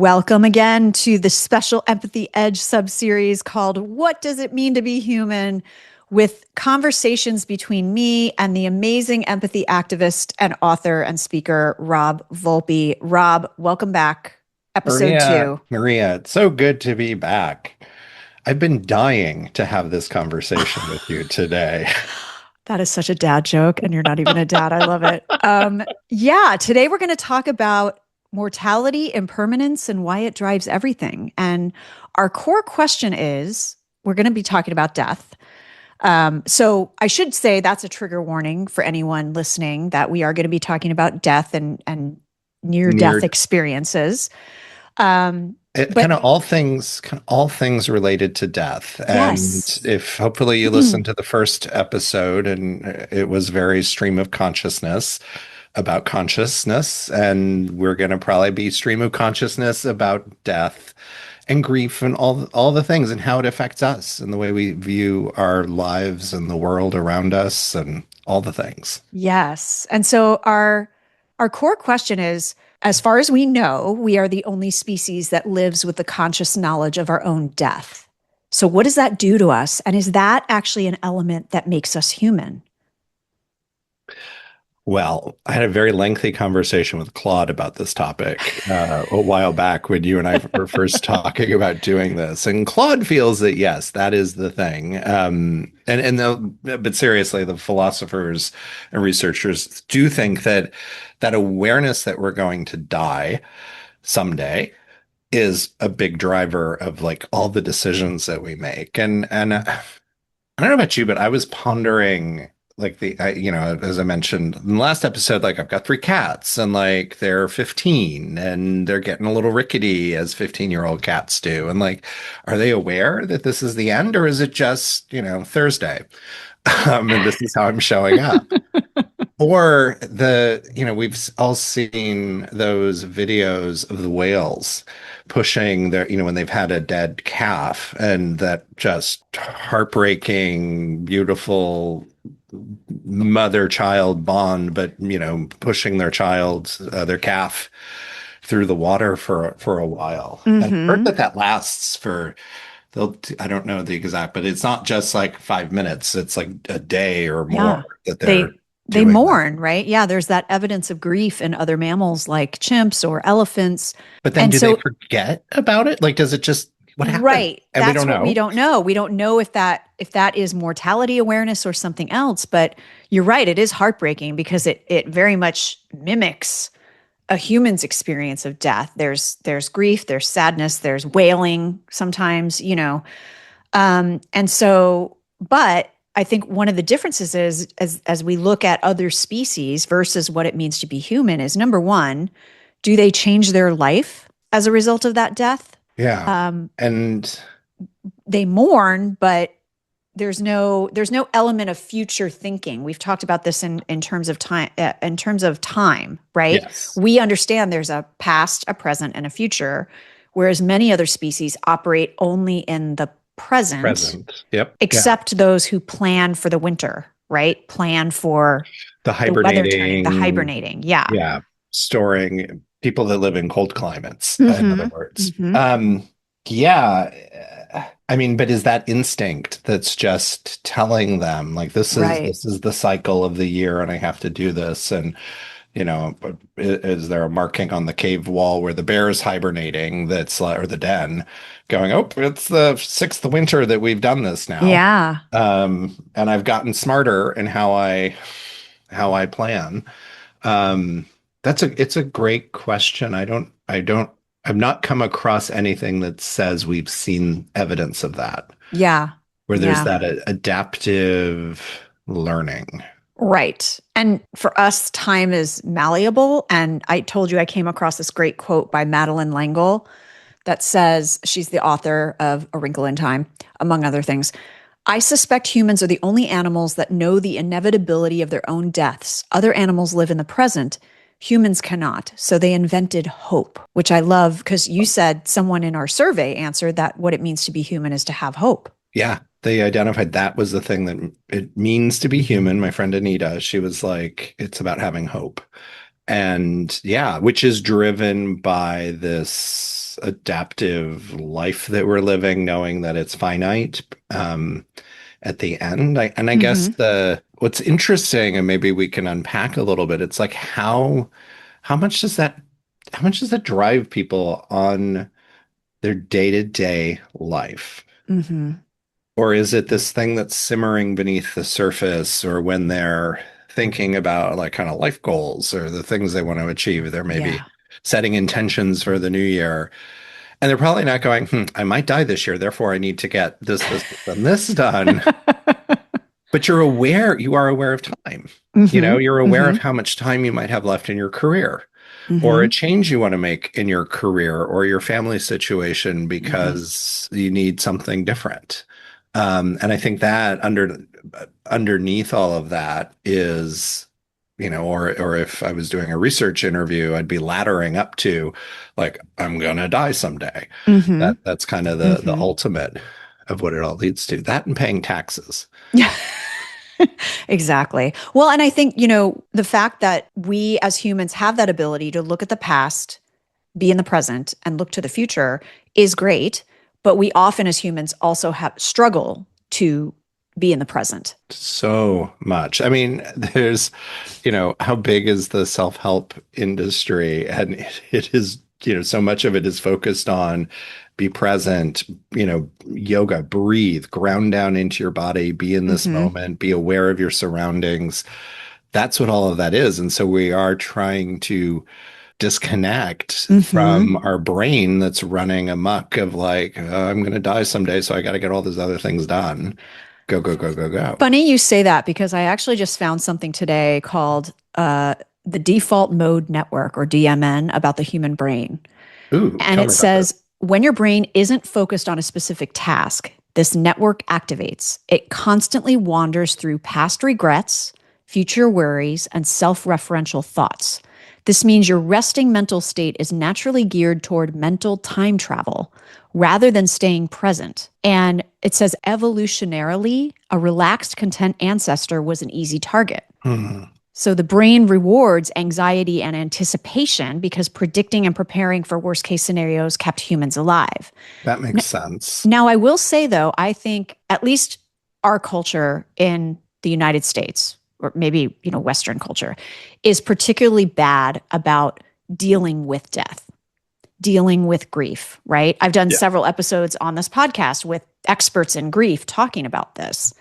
Welcome again to the special Empathy Edge subseries called What Does It Mean to Be Human? With conversations between me and the amazing empathy activist and author and speaker, Rob Volpe. Rob, welcome back. Episode Maria, two. Maria, it's so good to be back. I've been dying to have this conversation with you today. That is such a dad joke, and you're not even a dad. I love it. Yeah, today we're going to talk about mortality, impermanence, and why it drives everything. And our core question is we're going to be talking about death. So I should say that's a trigger warning for anyone listening that we are going to be talking about death and near death Near experiences. But kind of all things related to death. And yes. if hopefully you listened to the first episode and it was very stream of consciousness about consciousness, and we're going to probably be stream of consciousness about death and grief and all the things and how it affects us and the way we view our lives and the world around us and all the things. Yes. And so our core question is, as far as we know, we are the only species that lives with the conscious knowledge of our own death. So what does that do to us? And is that actually an element that makes us human? Well, I had a very lengthy conversation with Claude about this topic a while back when you and I were first talking about doing this. And Claude feels that, yes, that is the thing. But seriously, the philosophers and researchers do think that that awareness that we're going to die someday is a big driver of like all the decisions that we make. And I don't know about you, but I was pondering like as I mentioned in the last episode, like I've got three cats and like they're 15 and they're getting a little rickety as 15-year-old cats do. And like, are they aware that this is the end or is it just, Thursday? And this is how I'm showing up. Or we've all seen those videos of the whales pushing when they've had a dead calf and that just heartbreaking, beautiful mother-child bond, but, pushing their calf through the water for a while. And I've heard Mm-hmm. that lasts for I don't know the exact, but it's not just like 5 minutes. It's like a day or Yeah. more that they're They doing that. mourn, right? Yeah, there's that evidence of grief in other mammals like chimps or elephants. But then And do they so forget about it? Like, does it just, what happens? right, And we that's don't what we know. don't know. We don't know if that is mortality awareness or something else, but you're right, it is heartbreaking because it very much mimics a human's experience of death. There's grief, there's sadness, there's wailing sometimes. And so, but I think one of the differences is as we look at other species versus what it means to be human is number one, do they change their life as a result of that death? Yeah. Um, And they mourn, but there's no element of future thinking. We've talked about this in terms of time, right? yes, We understand there's a past, a present, and a future, whereas many other species operate only in the present, present. Yep. Yeah. except those who plan for the winter, right? Plan for The the weather turning, the hibernating. hibernating. Yeah. Yeah. Storing people that live in cold climates, in other Mm-hmm. words. Mm-hmm. Yeah. I mean, but is that instinct that's just telling them like this is Right. this is the cycle of the year and I have to do this and but is there a marking on the cave wall where the bear is hibernating that's like, or the den going, oh, it's the sixth winter that we've done this now. Yeah. And I've gotten smarter in how I plan. Um, it's a great question. I've not come across anything that says we've seen evidence of that, Yeah. where there's Yeah. that adaptive learning. Right. And for us, time is malleable. And I told you I came across this great quote by Madeline L'Engle that says she's the author of A Wrinkle in Time, among other things. I suspect humans are the only animals that know the inevitability of their own deaths. Other animals live in the present. Humans cannot. So they invented hope, which I love because you said someone in our survey answered that what it means to be human is to have hope. Yeah, they identified that was the thing that it means to be human. My friend Anita, she was like, it's about having hope. And yeah, which is driven by this this adaptive life that we're living, knowing that it's finite at the end. And I guess Mm-hmm. the what's interesting, and maybe we can unpack a little bit, it's like how much does that how much does that drive people on their day-to-day life? Mm-hmm. Or is it this thing that's simmering beneath the surface, or when they're thinking about like kind of life goals or the things they want to achieve, they're maybe Yeah. setting intentions for the new year. And they're probably not going, I might die this year, therefore I need to get this, and this done. But you are aware of time. Mm-hmm. You're aware Mm-hmm. of how much time you might have left in your career, or a Mm-hmm. change you want to make in your career or your family situation Mm-hmm. because you need something different. And I think that underneath all of that is, or if I was doing a research interview, I'd be laddering up to like, I'm gonna die someday. Mm-hmm. That's kind of the Mm-hmm. ultimate of what it all leads to. That and paying taxes. Yeah. Exactly. Well, and I think, the fact that we as humans have that ability to look at the past, be in the present, and look to the future is great. But we often as humans also have struggle to be in the present. So much. I mean, there's, how big is the self-help industry? And it is, so much of it is focused on be present, yoga, breathe, ground down into your body, be in this Mm-hmm. moment, be aware of your surroundings. That's what all of that is. And so we are trying to disconnect Mm-hmm. from our brain that's running amok of like, I'm going to die someday, so I got to get all these other things done. Go, go, go, go, go. Funny you say that because I actually just found something today called the default mode network, or DMN, about the human brain. Ooh, And tell it me about this. says when your brain isn't focused on a specific task, this network activates. It constantly wanders through past regrets, future worries, and self referential thoughts. This means your resting mental state is naturally geared toward mental time travel rather than staying present. And it says evolutionarily, a relaxed, content ancestor was an easy target. Hmm, So the brain rewards anxiety and anticipation because predicting and preparing for worst case scenarios kept humans alive. that makes sense. Now, I will say, though, I think at least our culture in the United States, or maybe, Western culture, is particularly bad about dealing with death, dealing with grief, right? I've done Yeah. several episodes on this podcast with experts in grief talking about this,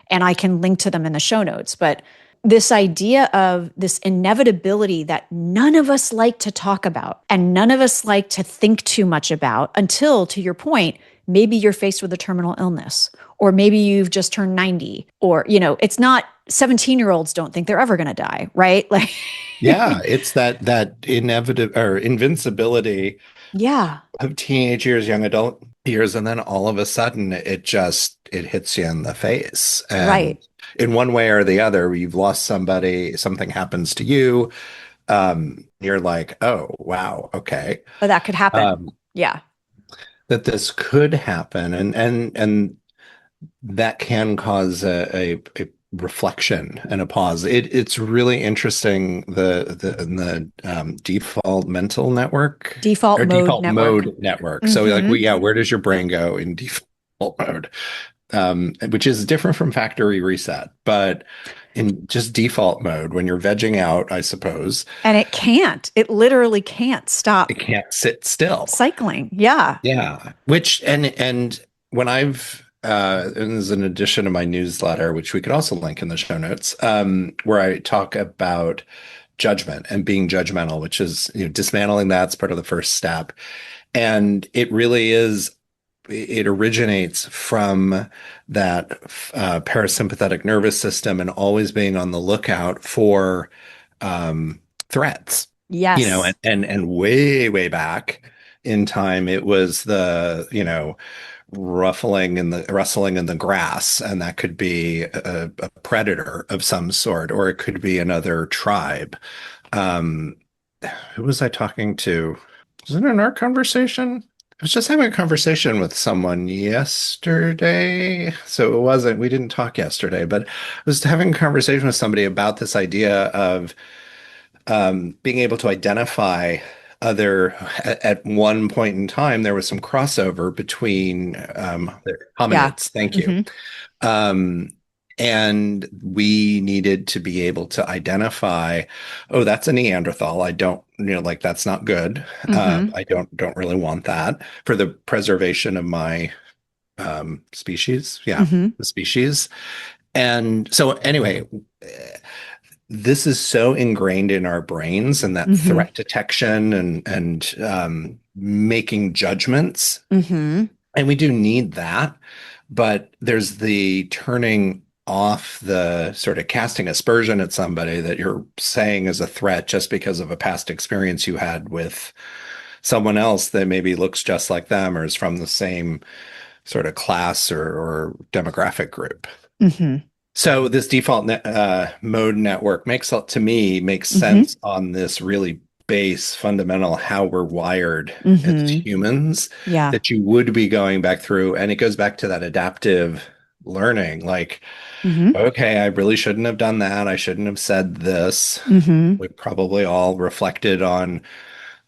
and I can link to them in the show notes. But this idea of this inevitability that none of us like to talk about and none of us like to think too much about until, to your point, maybe you're faced with a terminal illness, or maybe you've just turned 90, or, it's not 17-year-olds don't think they're ever going to die, right? Like, Yeah, it's that inevitable or invincibility yeah, of teenage years, young adult years, and then all of a sudden it hits you in the face. And right. in one way or the other, you've lost somebody, something happens to you. You're like, oh wow, okay. But that could happen. Um, Yeah. that this could happen, and that can cause a reflection and a pause. It's really interesting the default mental network Default or mode default network. mode network. So like Mm-hmm. where does your brain go in default mode? Which is different from factory reset, but in just default mode, when you're vegging out, I suppose, And it can't. It literally can't it stop can't sit still. cycling. Yeah. Yeah, which and when and there's an addition to my newsletter, which we could also link in the show notes, where I talk about judgment and being judgmental, which is dismantling that's part of the first step, and it really is. It originates from that parasympathetic nervous system and always being on the lookout for threats. Yes. And way, way back in time, it was the, rustling in the grass, and that could be a predator of some sort, or it could be another tribe. Um, who was I talking to? Was it in our conversation? I was just having a conversation with someone yesterday. So we didn't talk yesterday, but I was having a conversation with somebody about this idea of being able to identify other at one point in time there was some crossover between Yeah. hominids. Thank you. Hmm. Um, and we needed to be able to identify, oh, that's a Neanderthal. I don't, like that's not good. Hmm. I don't really want that for the preservation of my species. Yeah, Hmm. the species. And so anyway, this is so ingrained in our brains and that Hmm. threat detection and making judgments. Hmm. And we do need that, but there's the turning off the sort of casting aspersion at somebody that you're saying is a threat just because of a past experience you had with someone else that maybe looks just like them or is from the same sort of class or demographic group. Hmm. So this default mode network to me makes Hmm. sense on this really base fundamental how we're wired as Hmm. humans Yeah. that you would be going back through. And it goes back to that adaptive learning. Like, Hmm. okay, I really shouldn't have done that. I shouldn't have said this. Hmm. We probably all reflected on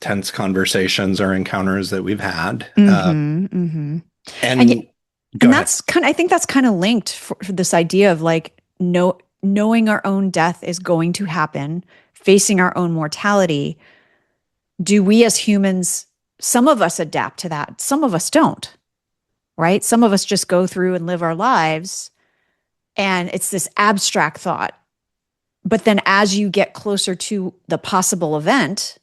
tense conversations or encounters that we've had. Hmm. Hmm. And And go and ahead. that's kind of, I think that's kind of linked for this idea of like knowing our own death is going to happen, facing our own mortality. Do we as humans, some of us adapt to that, some of us don't, right? Some of us just go through and live our lives, and it's this abstract thought. But then as you get closer to the possible event,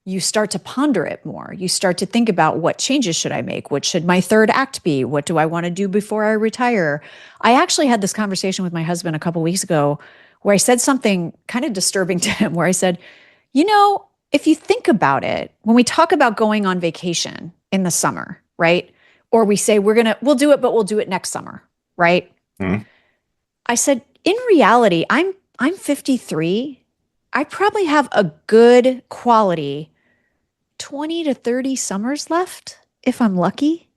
you start to ponder it more. You start to think about, what changes should I make? What should my third act be? What do I want to do before I retire? I actually had this conversation with my husband a couple weeks ago where I said something kind of disturbing to him, where I said, if you think about it, when we talk about going on vacation in the summer, right? Or we say we'll do it, but we'll do it next summer, right? Hmm? I said, in reality, I'm 53. I probably have a good quality 20 to 30 summers left if I'm lucky.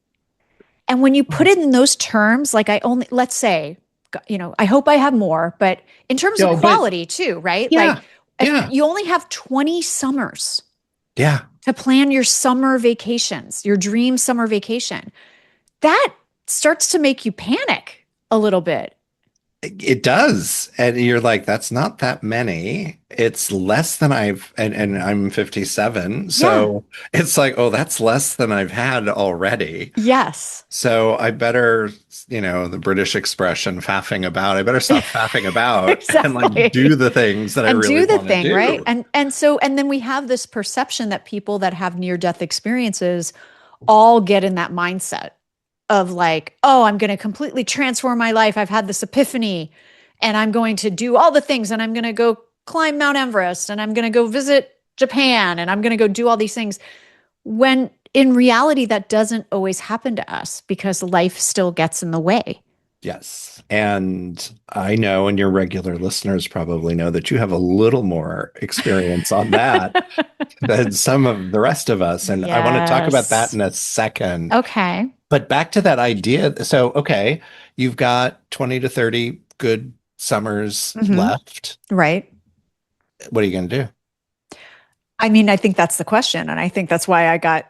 And when you put it in those terms, like let's say, I hope I have more, but in terms of No, but quality too, right? Like yeah, if yeah, you only have 20 summers yeah. to plan your summer vacations, your dream summer vacation, that starts to make you panic a little bit. It does. And you're like, that's not that many. It's less than and I'm 57. Yeah. So it's like, oh, that's less than I've had already. Yes. So I better, the British expression faffing about, I better stop faffing about and like do Exactly. the things that I And really do the want to thing, right? do. And then we have this perception that people that have near death experiences all get in that mindset of like, oh, I'm going to completely transform my life. I've had this epiphany and I'm going to do all the things, and I'm going to go climb Mount Everest, and I'm going to go visit Japan, and I'm going to go do all these things. When in reality, that doesn't always happen to us because life still gets in the way. Yes. And I know, and your regular listeners probably know that you have a little more experience on that than some of the rest of us. And I want to talk about that Yes. in a second. Okay. But back to that idea. So, okay, you've got 20 to 30 good summers Hmm. left. Right. What are you going to do? I mean, I think that's the question. And I think that's why I got,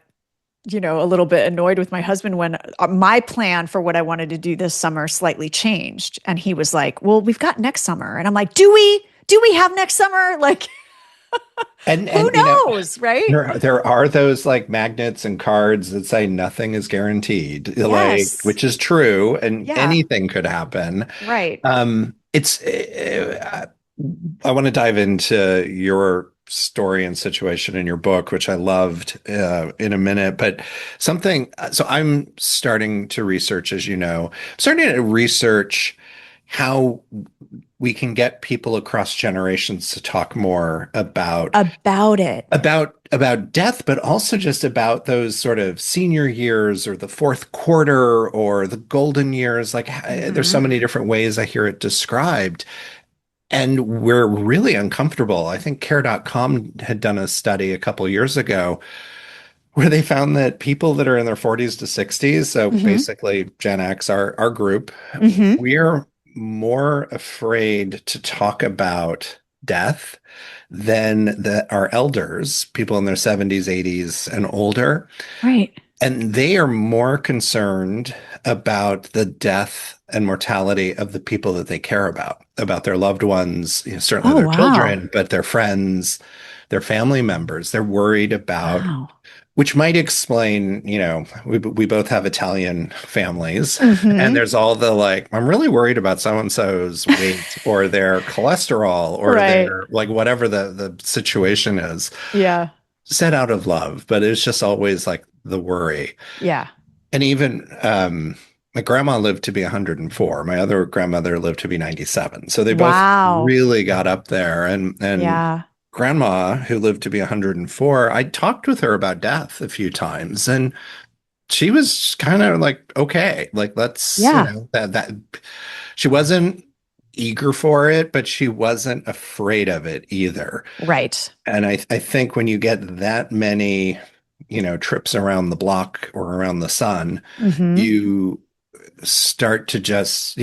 a little bit annoyed with my husband when my plan for what I wanted to do this summer slightly changed. And he was like, well, we've got next summer. And I'm like, do we? Do we have next summer? Like, who And knows? Right. there are those like magnets and cards that say nothing is guaranteed, like Yes. which is true, and Yeah. anything could happen. Right. It's I want to dive into your story and situation in your book, which I loved in a minute. But so I'm starting to research, as you know, starting to research how we can get people across generations to talk more About it. about death, but also just about those sort of senior years or the fourth quarter or the golden years. Like there's so Hmm. many different ways I hear it described. And we're really uncomfortable. I think care.com had done a study a couple years ago where they found that people that are in their 40s to 60s, so Hmm. basically Gen X, our group, Hmm. we're more afraid to talk about death than our elders, people in their 70s, 80s, and older. Right. And they are more concerned about the death and mortality of the people that they care about their loved ones, certainly Oh, their wow. children, but their friends, their family members. They're worried about, Wow. which might explain, we both have Italian families, and Hmm. there's all the like, I'm really worried about so and so's weight or their cholesterol or Right. their like whatever the situation is, Yeah. said out of love, but it's just always like the worry. Yeah. And even my grandma lived to be 104. My other grandmother lived to be 97. So they both Wow. really got up there. And Yeah. grandma, who lived to be 104, I talked with her about death a few times, and she was kind of like, okay, like let's, Yeah. that she wasn't eager for it, but she wasn't afraid of it either. Right. And I think when you get that many, trips around the block or around the sun, Hmm. you start to just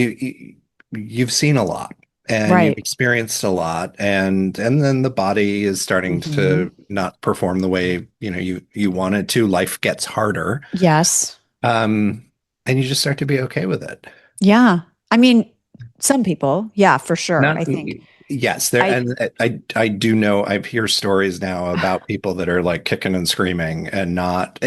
you've seen a lot and you've Right. experienced a lot, and then the body is starting Hmm. to not perform the way you want it to. Life gets harder, Yes. um, and you just start to be okay with it. Yeah. I mean, some people, yeah, for sure. Not I think yes, there I, and I do know I hear stories now about people that are like kicking and screaming and not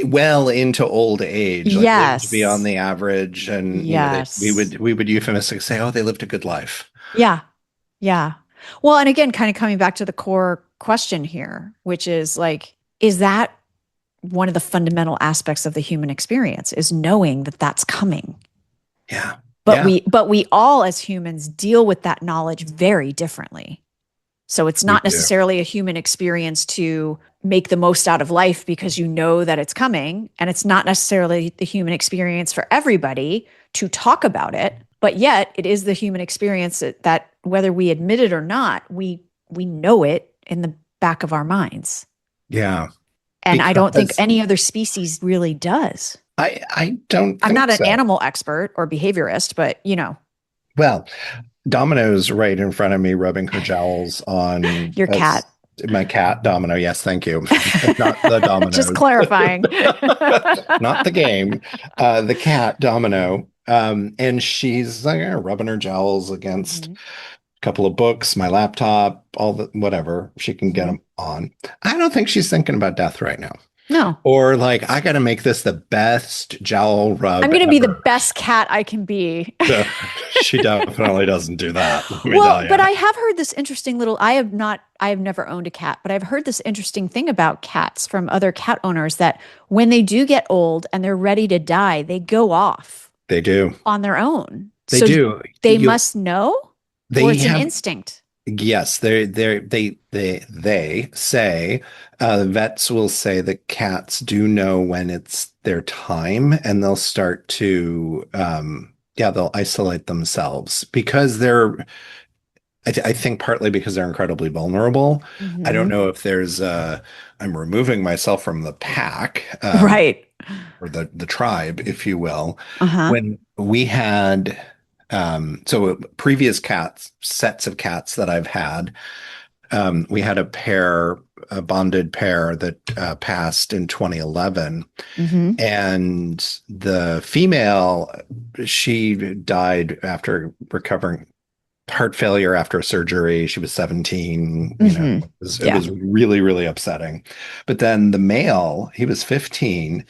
well into old age, like lived beyond yes. the average, and we Yes. would euphemistically say, oh, they lived a good life. Yeah. Yeah. Well, and again, kind of coming back to the core question here, which is like, is that one of the fundamental aspects of the human experience is knowing that that's coming? Yeah, But yeah, we all as humans deal with that knowledge very differently. So it's we not do. necessarily a human experience to make the most out of life because you know that it's coming. And it's not necessarily the human experience for everybody to talk about it. But yet it is the human experience that whether we admit it or not, we know it in the back of our minds. Yeah, And I don't think because any other species really does. I don't I'm think not an so. animal expert or behaviorist, but Well, Domino's right in front of me, rubbing her jowls on your cat. my cat, Domino. Yes, thank you. Not the Just Domino's, clarifying. not the game, the cat, Domino. And she's like rubbing her jowls against Hmm. a couple of books, my laptop, all the whatever she can get Hmm. them on. I don't think she's thinking about death right now. No, Or like, I got to make this the best jowl I'm rub going to be the ever. best cat I can be. So she definitely doesn't do that, let me Well, tell you. but I have heard this interesting little, I have never owned a cat, but I've heard this interesting thing about cats from other cat owners that when they do get old and they're ready to die, they go off They do. on their own. They So do. they must know, or They it's an have, instinct. yes, they say, vets will say that cats do know when it's their time, and they'll start to, yeah, they'll isolate themselves because I think partly because they're incredibly vulnerable. I don't Hmm. know if there's, I'm removing myself from the pack, Right. or the tribe, if you will. Uh-huh. When we had, so previous sets of cats that I've had, we had a bonded pair that passed in 2011. Hmm. And the female, she died after recovering heart failure after surgery. She was 17, Hmm. it Yeah. was really, really upsetting. But then the male, he was 15.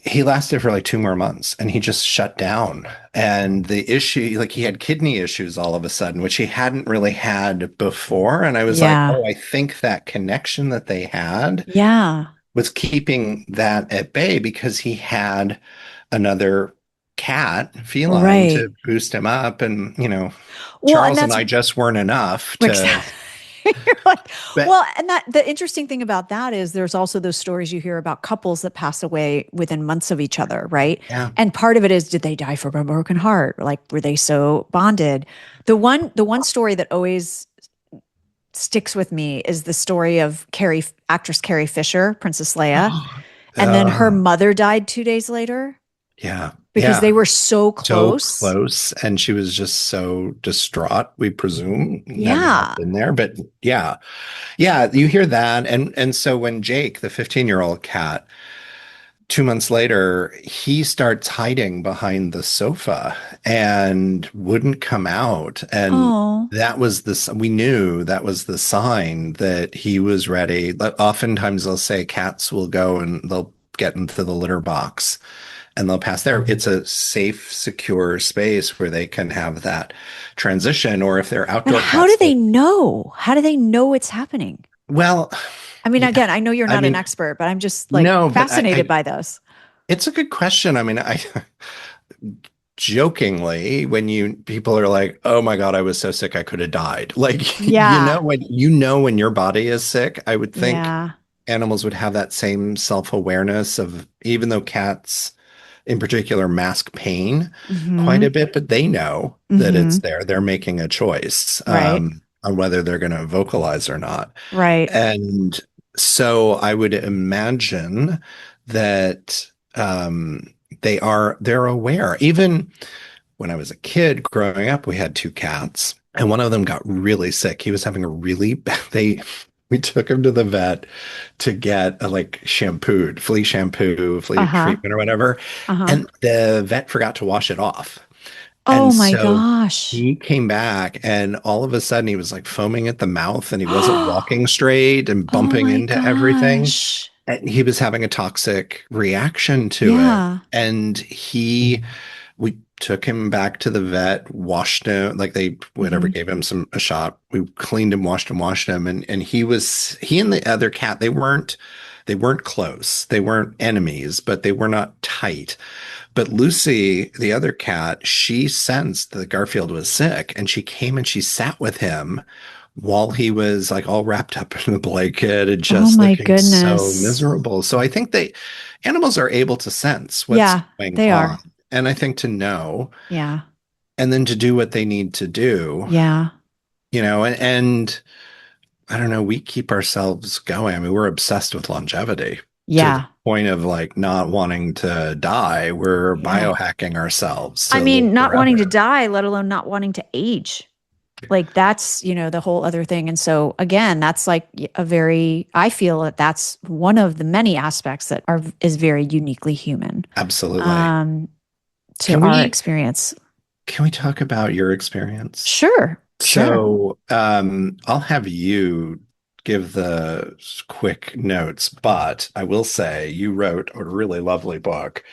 He lasted for like 2 more months and he just shut down. And the issue, like he had kidney issues all of a sudden, which he hadn't really had before. And I was like, Yeah. oh, I think that connection that they had Yeah. was keeping that at bay because he had another cat, feline, Right. to boost him up. And, Well, and Charles and that's I just weren't enough to, exactly. You're like, but well, and that the interesting thing about that is there's also those stories you hear about couples that pass away within months of each other, right? yeah. And part of it is, did they die from a broken heart? Like, were they so bonded? The one story that always sticks with me is the story of actress Carrie Fisher, Princess Leia, and then her Uh, mother died 2 days later. yeah. because Yeah. they were so So close. close. And she was just so distraught, we presume, having not Yeah. been there. But yeah. Yeah, you hear that. And so when Jake, the 15-year-old cat, 2 months later, he starts hiding behind the sofa and wouldn't come out. And Oh. that was we knew that was the sign that he was ready. But oftentimes they'll say cats will go and they'll get into the litter box and they'll pass there. It's a safe, secure space where they can have that transition. Or if they're But outdoor how do cats, they know? How do they know it's happening? well, I mean, yeah, again, I know you're I not an mean, expert, but I'm just like no, but fascinated by this. it's a good question. I mean, I jokingly when you people are like, "Oh my God, I was so sick I could have died." Like, Yeah. when your body is sick, I would think Yeah. animals would have that same self-awareness of, even though cats in particular mask pain quite Mm-hmm. a bit, but they know that Mm-hmm. it's there. They're making a choice Right. on whether they're going to vocalize or not. Right. And so I would imagine that they're aware. Even when I was a kid growing up, we had two cats, and one of them got really sick. He was having a really bad, they we took him to the vet to get like shampooed, flea shampoo, flea Uh-huh. treatment or whatever. Uh-huh. And the vet forgot to wash it off. Oh And my so gosh. he came back and all of a sudden he was like foaming at the mouth and he wasn't walking straight and Oh bumping my into everything. gosh. And he was having a toxic reaction to it. Yeah. And we took him back to the vet, washed him, like they, whatever, Mm-hmm. gave him a shot. We cleaned him, washed him. And he and the other cat, they weren't close. They weren't enemies, but they were not tight. But Lucy, the other cat, she sensed that Garfield was sick and she came and she sat with him while he was like all wrapped up in the blanket and Oh just my looking so goodness. miserable. So I think animals are able to sense what's Yeah, going they on. are. And I think to know Yeah. and then to do what they need to do, Yeah. and I don't know, we keep ourselves going. I mean, we're obsessed with longevity to the Yeah. point of like not wanting to die. We're Yeah. biohacking ourselves I to live mean, not wanting to forever. die, let alone not wanting to age. Like that's, the whole other thing. And so again, that's like I feel that that's one of the many aspects that is very uniquely human, Absolutely. um, to Can our we experience. can we talk about your experience? Sure. Sure. So, I'll have you give the quick notes, but I will say you wrote a really lovely book,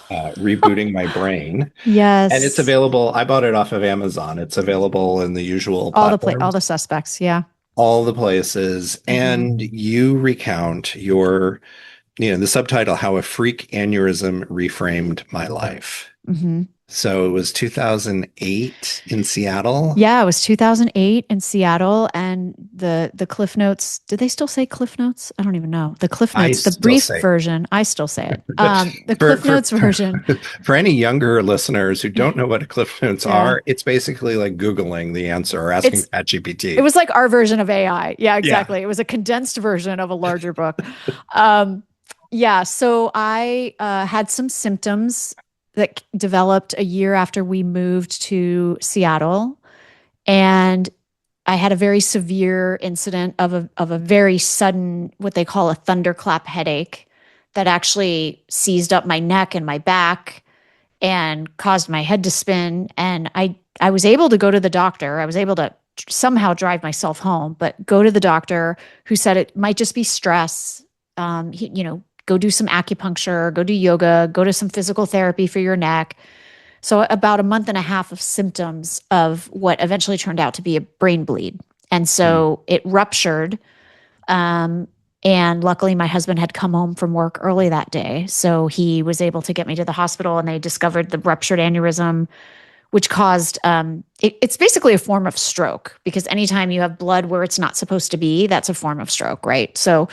Rebooting My Brain, and it's Yes. available. I bought it off of Amazon. It's available in the usual All platforms, the suspects. Yeah. all the places, Mm-hmm. and you recount the subtitle, How a Freak Aneurysm Reframed My Life. Mm-hmm. So it was 2008 in Seattle. Yeah, it was 2008 in Seattle, and the Cliff Notes. Did they still say Cliff Notes? I don't even know. The Cliff I Notes, the still brief say version. I still say it. The for Cliff Notes version. for any younger listeners who don't know what a Cliff Notes Yeah, are, it's basically like Googling the answer or asking it's it ChatGPT. was like our version of AI. Yeah, Yeah. exactly. It was a condensed version of a larger book. Um, yeah, so I had some symptoms that developed a year after we moved to Seattle, and I had a very severe incident of a very sudden, what they call a thunderclap headache, that actually seized up my neck and my back and caused my head to spin. And I was able to go to the doctor. I was able to somehow drive myself home, but go to the doctor, who said it might just be stress. Go do some acupuncture, go do yoga, go to some physical therapy for your neck. So about a month and a half of symptoms of what eventually turned out to be a brain bleed. And Mm. so it ruptured. Um, and luckily, my husband had come home from work early that day. So he was able to get me to the hospital, and they discovered the ruptured aneurysm, which caused it's basically a form of stroke, because anytime you have blood where it's not supposed to be, that's a form of stroke, right? So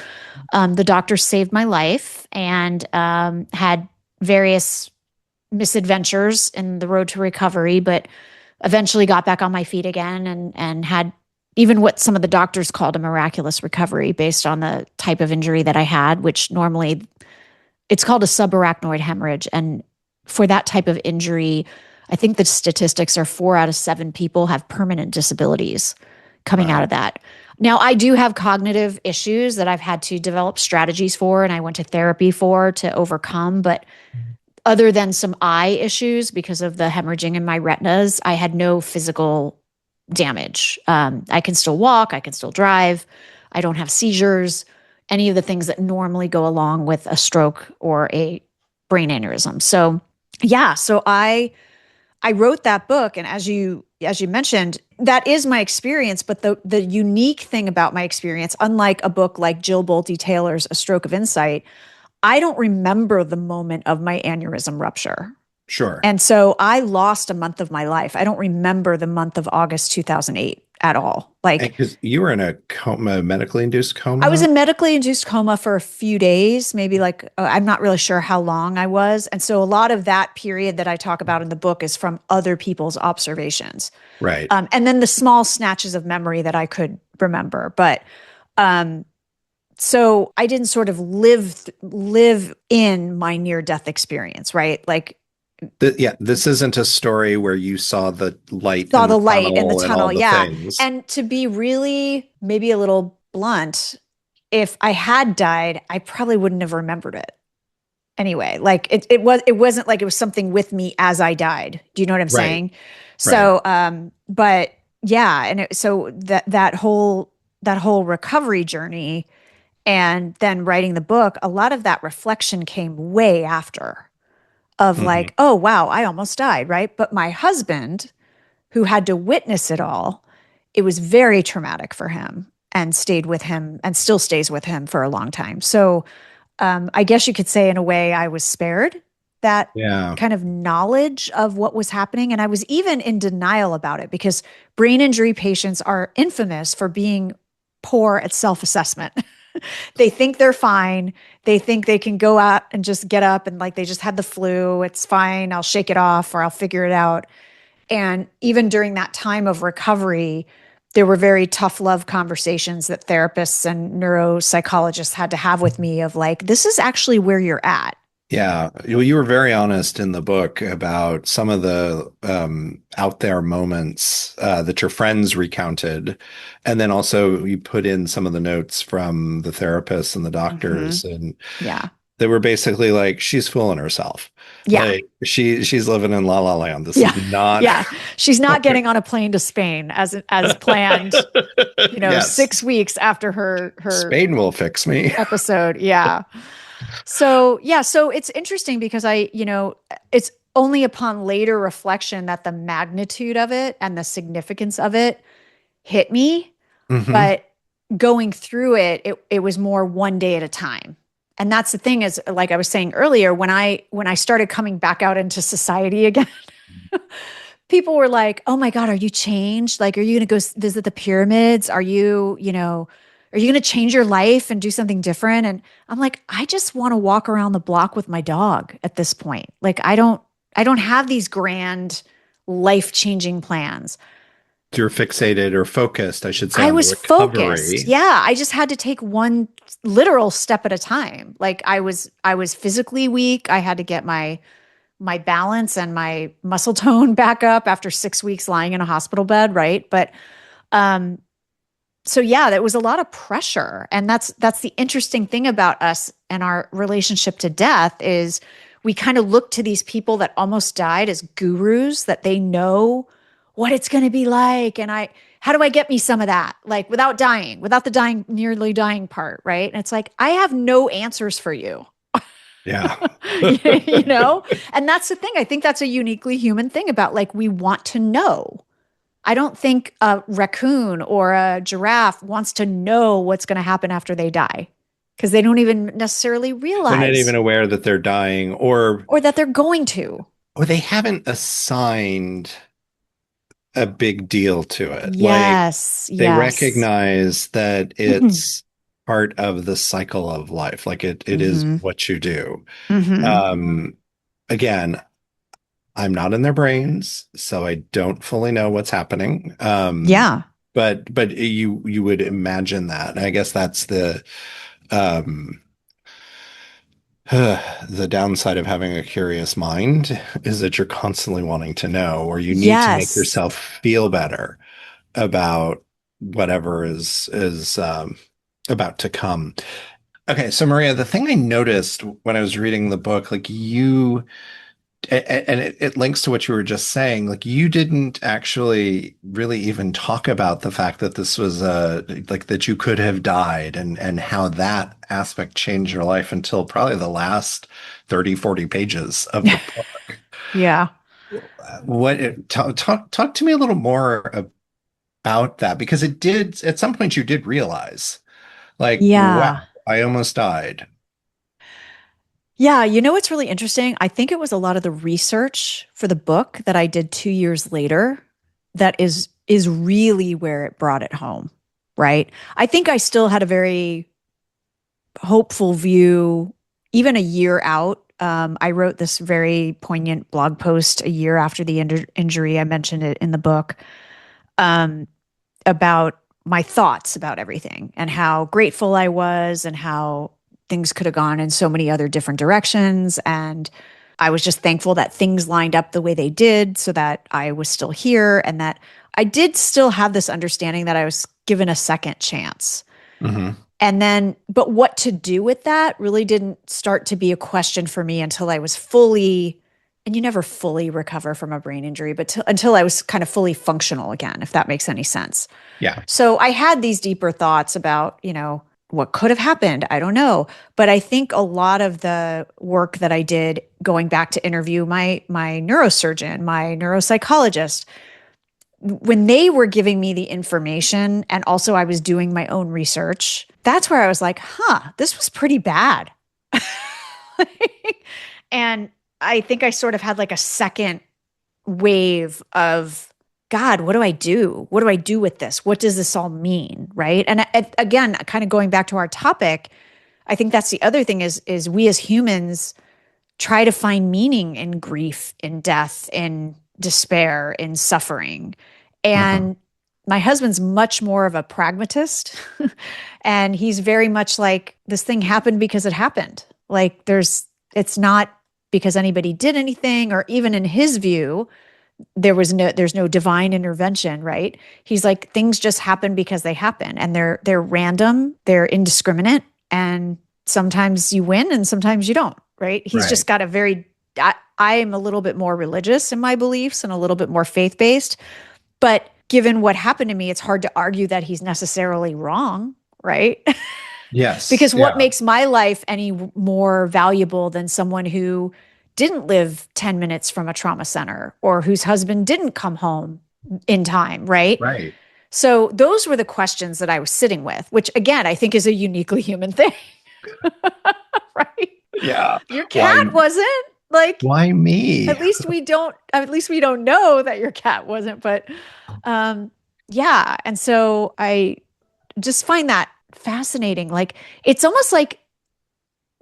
the doctor saved my life, and had various misadventures in the road to recovery, but eventually got back on my feet again, and had even what some of the doctors called a miraculous recovery based on the type of injury that I had, which normally it's called a subarachnoid hemorrhage. And for that type of injury, I think the statistics are 4 out of 7 people have permanent disabilities coming out Wow. of that. Now, I do have cognitive issues that I've had to develop strategies for, and I went to therapy for to overcome. But other than some eye issues because of the hemorrhaging in my retinas, I had no physical damage. I can still walk, I can still drive, I don't have seizures, any of the things that normally go along with a stroke or a brain aneurysm. So, yeah, so I wrote that book, and as you mentioned, that is my experience. But the unique thing about my experience, unlike a book like Jill Bolte Taylor's A Stroke of Insight, I don't remember the moment of my aneurysm rupture. Sure. And so I lost a month of my life. I don't remember the month of August 2008 at all. Like, Because you were in a coma, medically induced I was coma? in medically induced coma for a few days, maybe like, I'm not really sure how long I was. And so a lot of that period that I talk about in the book is from other people's observations. Right. And then the small snatches of memory that I could remember. But um, so I didn't sort of live in my near death experience, right? Like, Yeah, this isn't a story where you saw the light saw in the the light in the tunnel and all tunnel. the Yeah. things. And to be really maybe a little blunt, if I had died, I probably wouldn't have remembered it anyway. Like it wasn't like it was something with me as I died. Do you know what I'm Right. saying? Right. So but yeah, and so that whole recovery journey and then writing the book, a lot of that reflection came way after of Hmm. like, oh wow, I almost died, right? But my husband, who had to witness it all, it was very traumatic for him and stayed with him and still stays with him for a long time. So I guess you could say, in a way, I was spared that Yeah. kind of knowledge of what was happening. And I was even in denial about it because brain injury patients are infamous for being poor at self assessment. They think they're fine. They think they can go out and just get up and like they just had the flu. It's fine. I'll shake it off or I'll figure it out. And even during that time of recovery, there were very tough love conversations that therapists and neuropsychologists had to have with me of like, this is actually where you're at. Yeah. You were very honest in the book about some of the out there moments that your friends recounted. And then also you put in some of the notes from the therapists and the Mm-hmm. doctors. And Yeah. they were basically like, she's fooling herself. Yeah. Like she's living in La La Land. This Yeah. is not. Yeah. She's not getting on a plane to Spain as planned, Yes. 6 weeks after her Spain will fix me. episode. Yeah. So, yeah, so it's interesting because it's only upon later reflection that the magnitude of it and the significance of it hit me. Hmm. But going through it was more one day at a time. And that's the thing is, like I was saying earlier, when I started coming back out into society again, people were like, "Oh my God, are you changed? Like, are you going to go visit the pyramids? Are you going to change your life and do something different?" And I'm like, I just want to walk around the block with my dog at this point. Like, I don't have these grand life-changing plans. You're fixated or focused, I should say, I on the was focused. recovery. Yeah, I just had to take one literal step at a time. Like I was physically weak. I had to get my balance and my muscle tone back up after 6 weeks lying in a hospital bed, right? But um so yeah, there was a lot of pressure. And that's the interesting thing about us and our relationship to death is we kind of look to these people that almost died as gurus that they know what it's going to be like. And how do I get me some of that? Like without dying, without the dying, nearly dying part, right? And it's like, I have no answers for you. Yeah. you know? And that's the thing. I think that's a uniquely human thing about like we want to know. I don't think a raccoon or a giraffe wants to know what's going to happen after they die because they don't even necessarily They're not realize even aware that they're dying, or or that they're going to. they haven't assigned a big deal to it. Like Yes, they yes. recognize that it's part of the cycle of life. Like it is Hmm. what you do. Hmm. Um, again, I'm not in their brains, so I don't fully know what's happening. Yeah. But you would imagine that. And I guess that's the um The downside of having a curious mind is that you're constantly wanting to know, or you need to make Yes. yourself feel better about whatever is about to come. Okay, so Maria, the thing I noticed when I was reading the book, like and it links to what you were just saying, like you didn't actually really even talk about the fact that this was like that you could have died and how that aspect changed your life until probably the last 30, 40 pages of the book. Yeah. Talk to me a little more about that because it did at some point you did realize like, wow, Yeah. I almost died. Yeah, you know what's really interesting? I think it was a lot of the research for the book that I did 2 years later that is really where it brought it home, right? I think I still had a very hopeful view even a year out. I wrote this very poignant blog post a year after the injury. I mentioned it in the book. Um, about my thoughts about everything and how grateful I was and how things could have gone in so many other different directions. And I was just thankful that things lined up the way they did so that I was still here and that I did still have this understanding that I was given a second chance. Hmm. And then, but what to do with that really didn't start to be a question for me until I was fully, and you never fully recover from a brain injury, but until I was kind of fully functional again, if that makes any sense. Yeah. So I had these deeper thoughts about, what could have happened. I don't know. But I think a lot of the work that I did going back to interview my neurosurgeon, my neuropsychologist, when they were giving me the information and also I was doing my own research, that's where I was like, huh, this was pretty bad. And I think I sort of had like a second wave of God, what do I do? What do I do with this? What does this all mean? Right. And again, kind of going back to our topic, I think that's the other thing is we as humans try to find meaning in grief, in death, in despair, in suffering. Hmm. And my husband's much more of a pragmatist. And he's very much like, this thing happened because it happened. Like, it's not because anybody did anything, or even in his view, there's no divine intervention, right? He's like, things just happen because they happen and they're random, they're indiscriminate, and sometimes you win and sometimes you don't, right? He's Right. just got a very I am a little bit more religious in my beliefs and a little bit more faith-based, but given what happened to me, it's hard to argue that he's necessarily wrong, right? Yes. Because what Yeah. makes my life any more valuable than someone who didn't live 10 minutes from a trauma center or whose husband didn't come home in time, right? Right. So those were the questions that I was sitting with, which again, I think is a uniquely human thing, right? Yeah. Your cat Why wasn't like, why me? at least we don't know that your cat wasn't, but um yeah, and so I just find that fascinating. Like it's almost like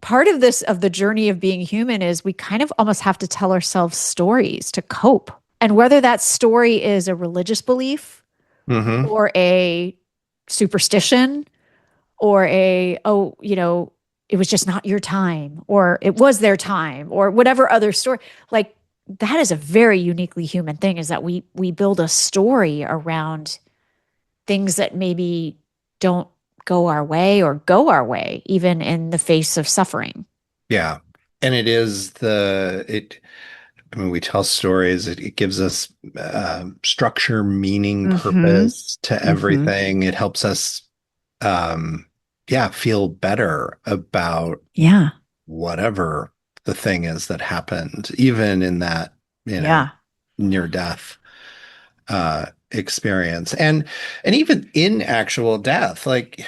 part of this of the journey of being human is we kind of almost have to tell ourselves stories to cope. And whether that story is a religious belief Hmm. or a superstition or it was just not your time or it was their time or whatever other story, like that is a very uniquely human thing, is that we build a story around things that maybe don't go our way or go our way, even in the face of suffering. Yeah. And it I mean, we tell stories, it gives us structure, meaning, Mm-hmm. purpose to Mm-hmm. everything. It helps us um yeah, feel better about Yeah. whatever the thing is that happened, even in that, Yeah. near death experience. And even in actual death, like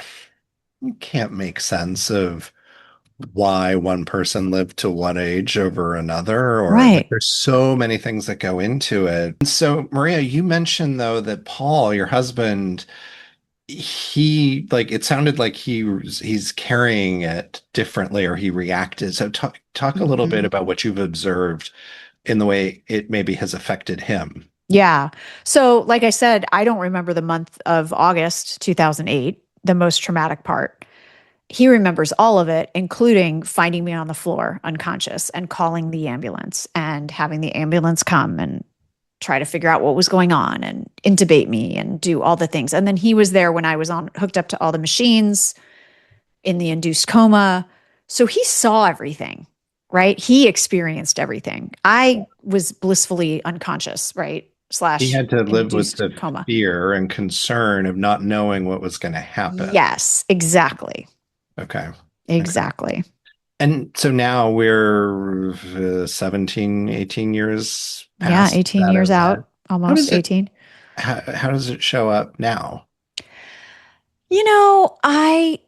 you can't make sense of why one person lived to one age over another, or like Right. there's so many things that go into it. And so, Maria, you mentioned though that Paul, your husband, he like it sounded like he's carrying it differently or he reacted. So talk a little bit Mm-hmm. about what you've observed in the way it maybe has affected him. Yeah. So, like I said, I don't remember the month of August 2008, the most traumatic part. he remembers all of it, including finding me on the floor unconscious and calling the ambulance and having the ambulance come and try to figure out what was going on and intubate me and do all the things. And then he was there when I was on hooked up to all the machines in the induced coma. So he saw everything, right? He experienced everything. I was blissfully unconscious, right? He Slash had to live with induced the coma. fear and concern of not knowing what was going to happen. Yes, exactly. Okay. Okay. Exactly. And so now we're 17, 18 years Yeah, past 18 that years event. out, How almost does it 18. how does it show up now? You know, I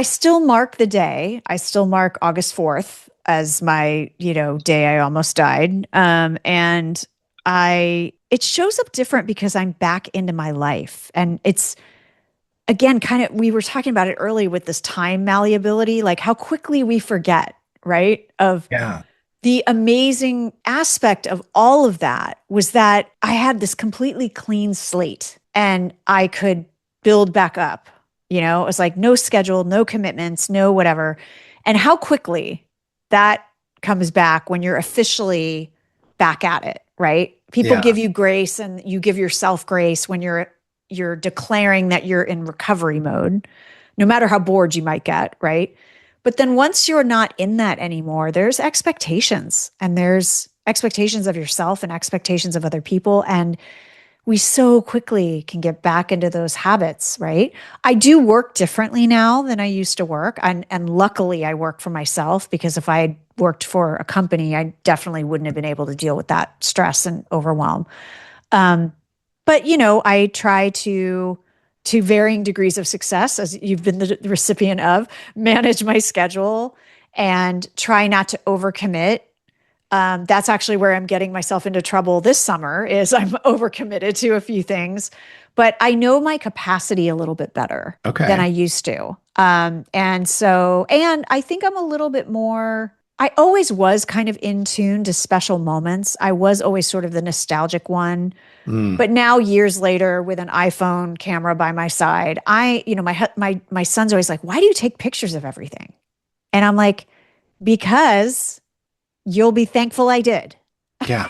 still mark the day. I still mark August 4th as my, day I almost died. And I it shows up different because I'm back into my life. And it's again kind of we were talking about it earlier with this time malleability, like how quickly we forget, right? Of Yeah. the amazing aspect of all of that was that I had this completely clean slate and I could build back up. It was like no schedule, no commitments, no whatever. And how quickly that comes back when you're officially back at it, right? People Yeah. give you grace and you give yourself grace when you're declaring that you're in recovery mode, no matter how bored you might get, right? But then once you're not in that anymore, there's expectations and there's expectations of yourself and expectations of other people. And we so quickly can get back into those habits, right? I do work differently now than I used to work. And luckily, I work for myself because if I had worked for a company, I definitely wouldn't have been able to deal with that stress and overwhelm. Um, but I try to varying degrees of success, as you've been the recipient of, manage my schedule and try not to overcommit. That's actually where I'm getting myself into trouble this summer is I'm overcommitted to a few things, but I know my capacity a little bit better than I Okay. used to. And I think I'm a little bit more, I always was kind of in tune to special moments. I was always sort of the nostalgic one. Mm. But now, years later, with an iPhone camera by my side, my son's always like, "Why do you take pictures of everything?" And I'm like, "Because you'll be thankful I did." Yeah.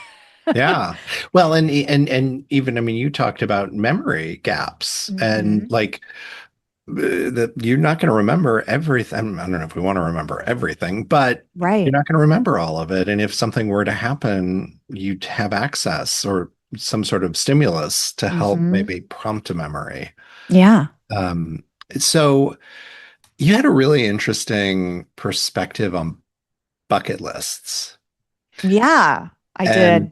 Yeah. Well, and even I mean, you talked about memory gaps and Hmm. like that you're not going to remember everything. I don't know if we want to remember everything, but you're Right. not going to remember all of it. And if something were to happen, you'd have access or some sort of stimulus to help Hmm. maybe prompt a memory. Yeah. Um, so you had a really interesting perspective on bucket lists. Yeah. I And, did.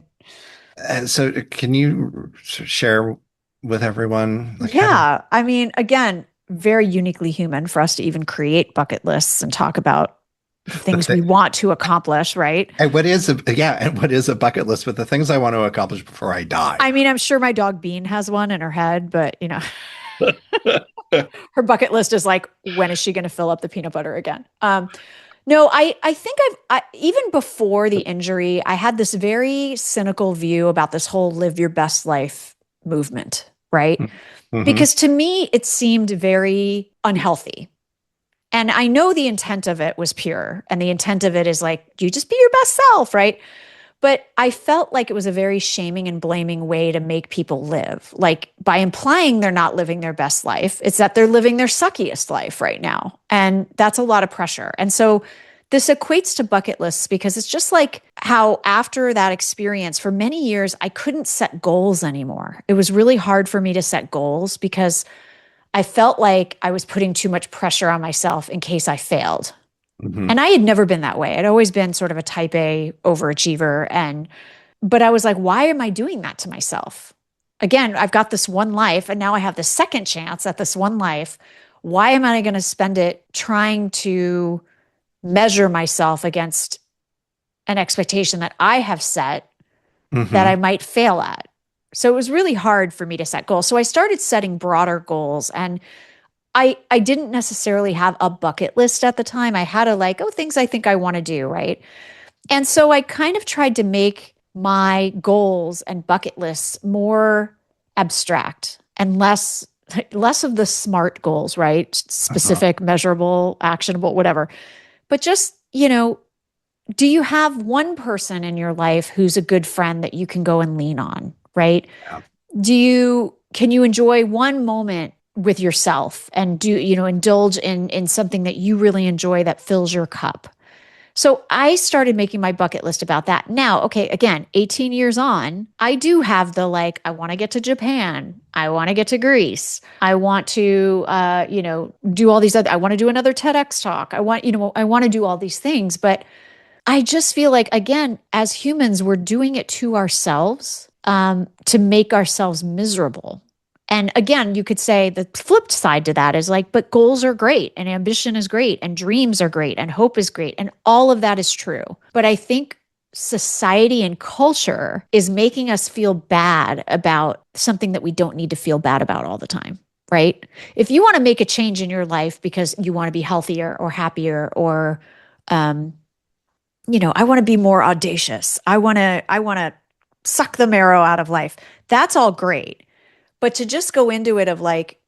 and so can you share with everyone like how did Yeah. I mean, again, very uniquely human for us to even create bucket lists and talk about the the things thing we want to accomplish, right? and what is a yeah, and what is a bucket list with the things I want to accomplish before I die? I mean, I'm sure my dog Bean has one in her head, but her bucket list is like, when is she going to fill up the peanut butter again? No, I think even before the injury, I had this very cynical view about this whole live your best life movement, right? Hmm. Because to me, it seemed very unhealthy. And I know the intent of it was pure. And the intent of it is like, you just be your best self, right? But I felt like it was a very shaming and blaming way to make people live. Like by implying they're not living their best life, it's that they're living their suckiest life right now. And that's a lot of pressure. And so this equates to bucket lists because it's just like how after that experience, for many years, I couldn't set goals anymore. It was really hard for me to set goals because I felt like I was putting too much pressure on myself in case I failed. Hmm. And I had never been that way. I'd always been sort of a type A overachiever. But I was like, why am I doing that to myself? Again, I've got this one life and now I have the second chance at this one life. Why am I going to spend it trying to measure myself against an expectation that I have set that I Hmm. might fail at? So it was really hard for me to set goals. So I started setting broader goals and I didn't necessarily have a bucket list at the time. I had a like, oh, things I think I want to do, right? And so I kind of tried to make my goals and bucket lists more abstract and less less of the SMART goals, right? Uh-huh. Specific, measurable, actionable, whatever. But just, do you have one person in your life who's a good friend that you can go and lean on, right? Yeah. Can you enjoy one moment with yourself and indulge in something that you really enjoy that fills your cup? So I started making my bucket list about that. Now, okay, again, 18 years on, I do have the like, I want to get to Japan. I want to get to Greece. I want to, do all these other, I want to do another TEDx talk. I want to do all these things. But I just feel like, again, as humans, we're doing it to ourselves to make ourselves miserable. And again, you could say the flipped side to that is like, but goals are great and ambition is great and dreams are great and hope is great. And all of that is true. But I think society and culture is making us feel bad about something that we don't need to feel bad about all the time. Right. If you want to make a change in your life because you want to be healthier or happier or, um, I want to be more audacious. I want to suck the marrow out of life. That's all great. But to just go into it of like,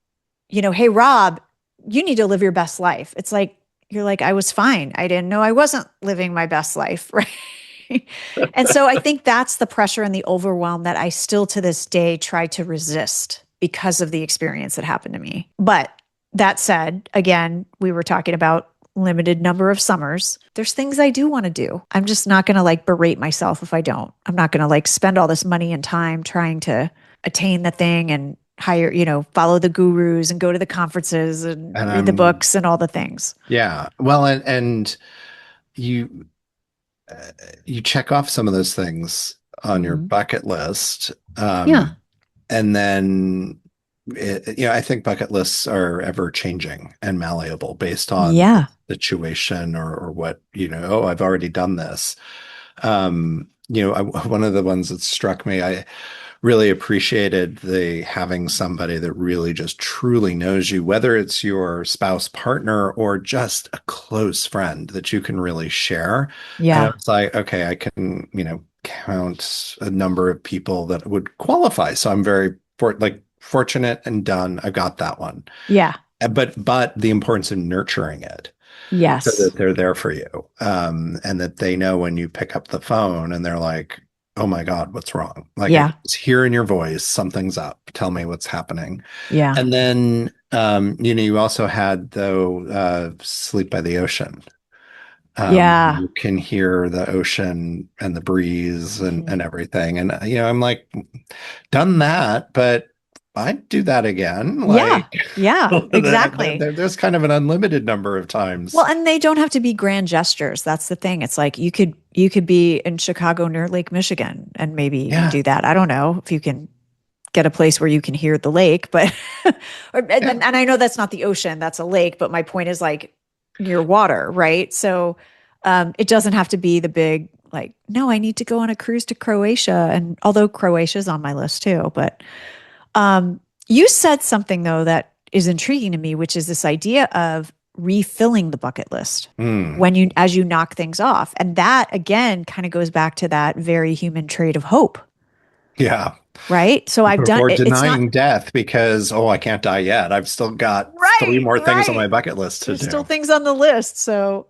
hey, Rob, you need to live your best life. It's like, you're like, I was fine. I didn't know I wasn't living my best life. Right. And so I think that's the pressure and the overwhelm that I still to this day try to resist because of the experience that happened to me. But that said, again, we were talking about limited number of summers. There's things I do want to do. I'm just not going to like berate myself if I don't. I'm not going to like spend all this money and time trying to attain the thing and hire, follow the gurus and go to the conferences and And read the books and all the things. yeah. Well, and you you check off some of those things on your Hmm. bucket list. Yeah. And then I think bucket lists are ever changing and malleable based on Yeah. situation or what, oh, I've already done this. One of the ones that struck me, I really appreciated the having somebody that really just truly knows you, whether it's your spouse, partner, or just a close friend that you can really share. And I Yeah. was like, okay, I can, count a number of people that would qualify. So I'm very fortunate and done. I got that one. Yeah. But the importance of nurturing it so that Yes. they're there for you, and that they know when you pick up the phone and they're like, "Oh my God, what's wrong?" Like I can Yeah. just hear in your voice, something's up. Tell me what's happening. Yeah. And then, you also had though sleep by the ocean. Yeah. You can hear the ocean and the breeze Mhm. and everything. And I'm like, done that, but I'd do that again. Yeah. Like Yeah. Exactly. there's kind of an unlimited number of Well, times. and they don't have to be grand gestures. That's the thing. It's like you could be in Chicago near Lake Michigan and maybe even Yeah, do that. I don't know if you can get a place where you can hear the lake, but yeah. and I know that's not the ocean, that's a lake, but my point is like near water, right? So it doesn't have to be the big like, no, I need to go on a cruise to Croatia. And although Croatia's on my list too, but um, you said something though that is intriguing to me, which is this idea of refilling the bucket list Mm, when you as you knock things off. And that again kind of goes back to that very human trait of hope, yeah. right? So I've done Or it, it's not denying death because, oh, I can't die yet. I've still got three right, more things on right. my bucket list to There's still do. things on the list. So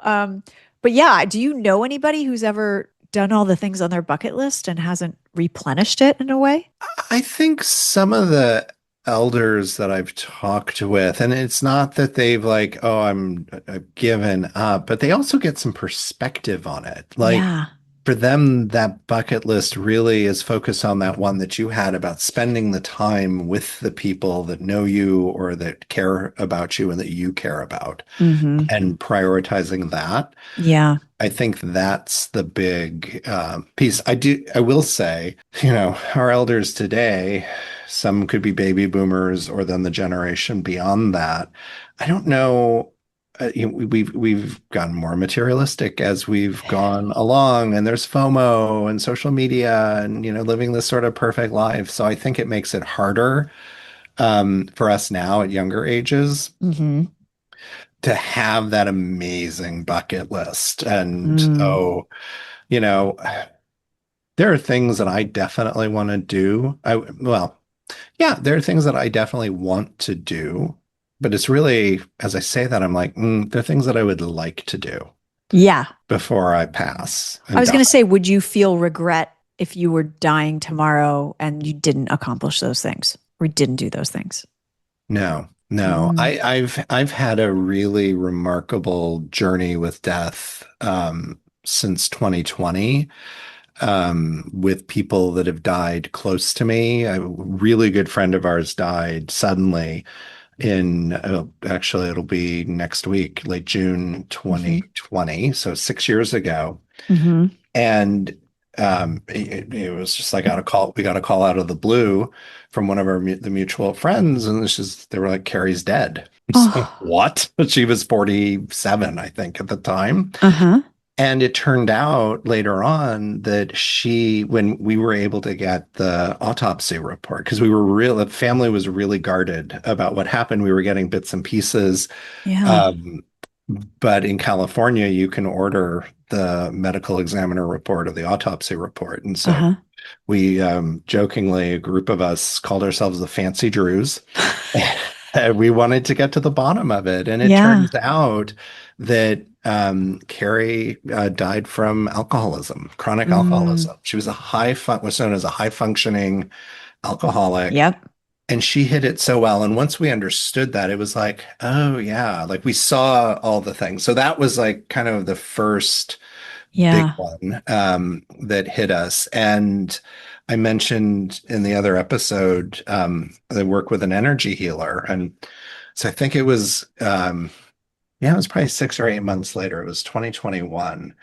but yeah, do you know anybody who's ever done all the things on their bucket list and hasn't replenished it in a way? I think some of the elders that I've talked with, and it's not that they've like, oh, I've given up, but they also get some perspective on it. Like Yeah. for them, that bucket list really is focused on that one that you had about spending the time with the people that know you or that care about you and that you care about Hmm. and prioritizing that. Yeah. I think that's the big piece. I will say, our elders today, some could be baby boomers or then the generation beyond that. I don't know. We've gotten more materialistic as we've gone along, and there's FOMO and social media, and living this sort of perfect life. So I think it makes it harder for us now at younger ages Hmm. to have that amazing bucket list. And Mm. you know, there are things that I definitely want to do. Well, Yeah, there are things that I definitely want to do, but it's really, as I say that, I'm like, there are things that I would like to do Yeah. before I pass I and was die. going to say, would you feel regret if you were dying tomorrow and you didn't accomplish those things or didn't do those things? No, no. Mm. I've had a really remarkable journey with death since 2020 with people that have died close to me. A really good friend of ours died suddenly in actually it'll be next week, late June Hmm. 2020, so 6 years ago. Hmm. And it was just like we got a call out of the blue from one of the mutual friends, and they were like, Carrie's dead. So Oh, what? She was 47, I think, at the time. uh-huh. And it turned out later on that when we were able to get the autopsy report, because the family was really guarded about what happened. We were getting bits and pieces. Yeah. Um, but in California, you can order the medical examiner report or the autopsy report. And so Uh-huh. we jokingly, a group of us called ourselves the Fancy Drews. And we wanted to get to the bottom of it. And it Yeah. turns out that Carrie died from alcoholism, chronic Mm. alcoholism. She was was known as a high functioning alcoholic. Yep. And she hid it so well. And once we understood that, it was like, oh, yeah, like we saw all the things. So that was like kind of the first big Yeah. one that hit us. And I mentioned in the other episode, I work with an energy healer. And so I think it was probably 6 or 8 months later. It was 2021.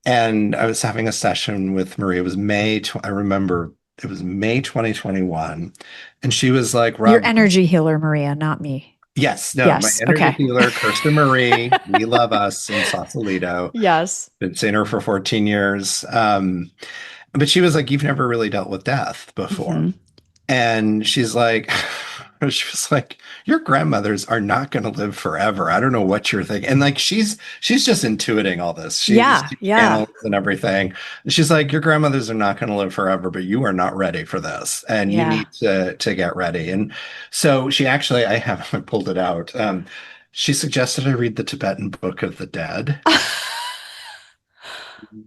And I was having a session with Marie. It was I remember it was May 2021. And she was like, Your Rob, energy healer, Maria, not me. yes, no, my Yes. energy Okay. healer, Kirsten Marie, we love us in Sausalito. Yes. Been seeing her for 14 years. But she was like, you've never really dealt with death before. Hmm. And she's like, she was like, your grandmothers are not going to live forever. I don't know what you're thinking. And like, she's just intuiting all this. Yeah. She Yeah. channels and everything. She's like, your grandmothers are not going to live forever, but you are not ready for this, and you Yeah. need to get ready. And so she actually, I haven't pulled it out. She suggested I read the Tibetan Book of the Dead,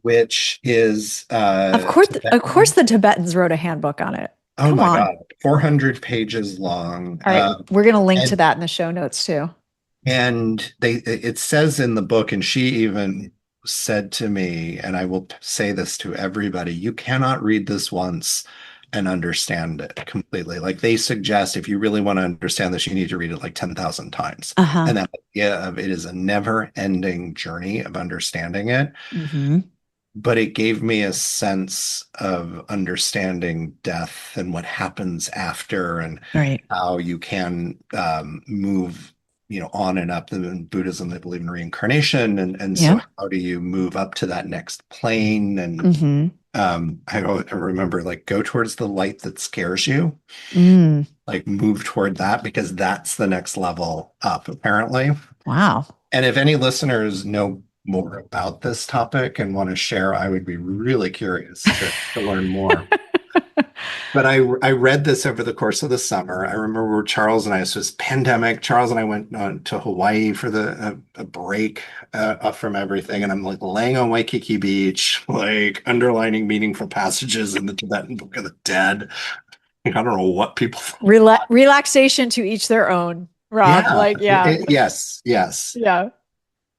which is Of course Tibetan. the Tibetans wrote a handbook on it. Oh Come my on. God, 400 pages long. All right, we're going to link to And that in the show notes too. it says in the book, and she even said to me, and I will say this to everybody, you cannot read this once and understand it completely. Like they suggest if you really want to understand this, you need to read it like 10,000 times. Uh-huh. And that idea of it is a never-ending journey of understanding it. Hmm. But it gave me a sense of understanding death and what happens after, and Right. how you can move, on and up. In Buddhism, they believe in reincarnation, and so Yeah. how do you move up to that next plane? And Hmm. I remember, like, go towards the light that scares you, Mm. like move toward that, because that's the next level up, apparently. Wow. And if any listeners know more about this topic and want to share, I would be really curious to learn more. But I read this over the course of the summer. I remember Charles and I, this was pandemic. Charles and I went to Hawaii for a break up from everything. And I'm like laying on Waikiki Beach, like underlining meaningful passages in the Tibetan Book of the Dead. I don't know what people thought. Relaxation to each their own, Rob. Yeah, Like, yeah. yes, yes. Yeah.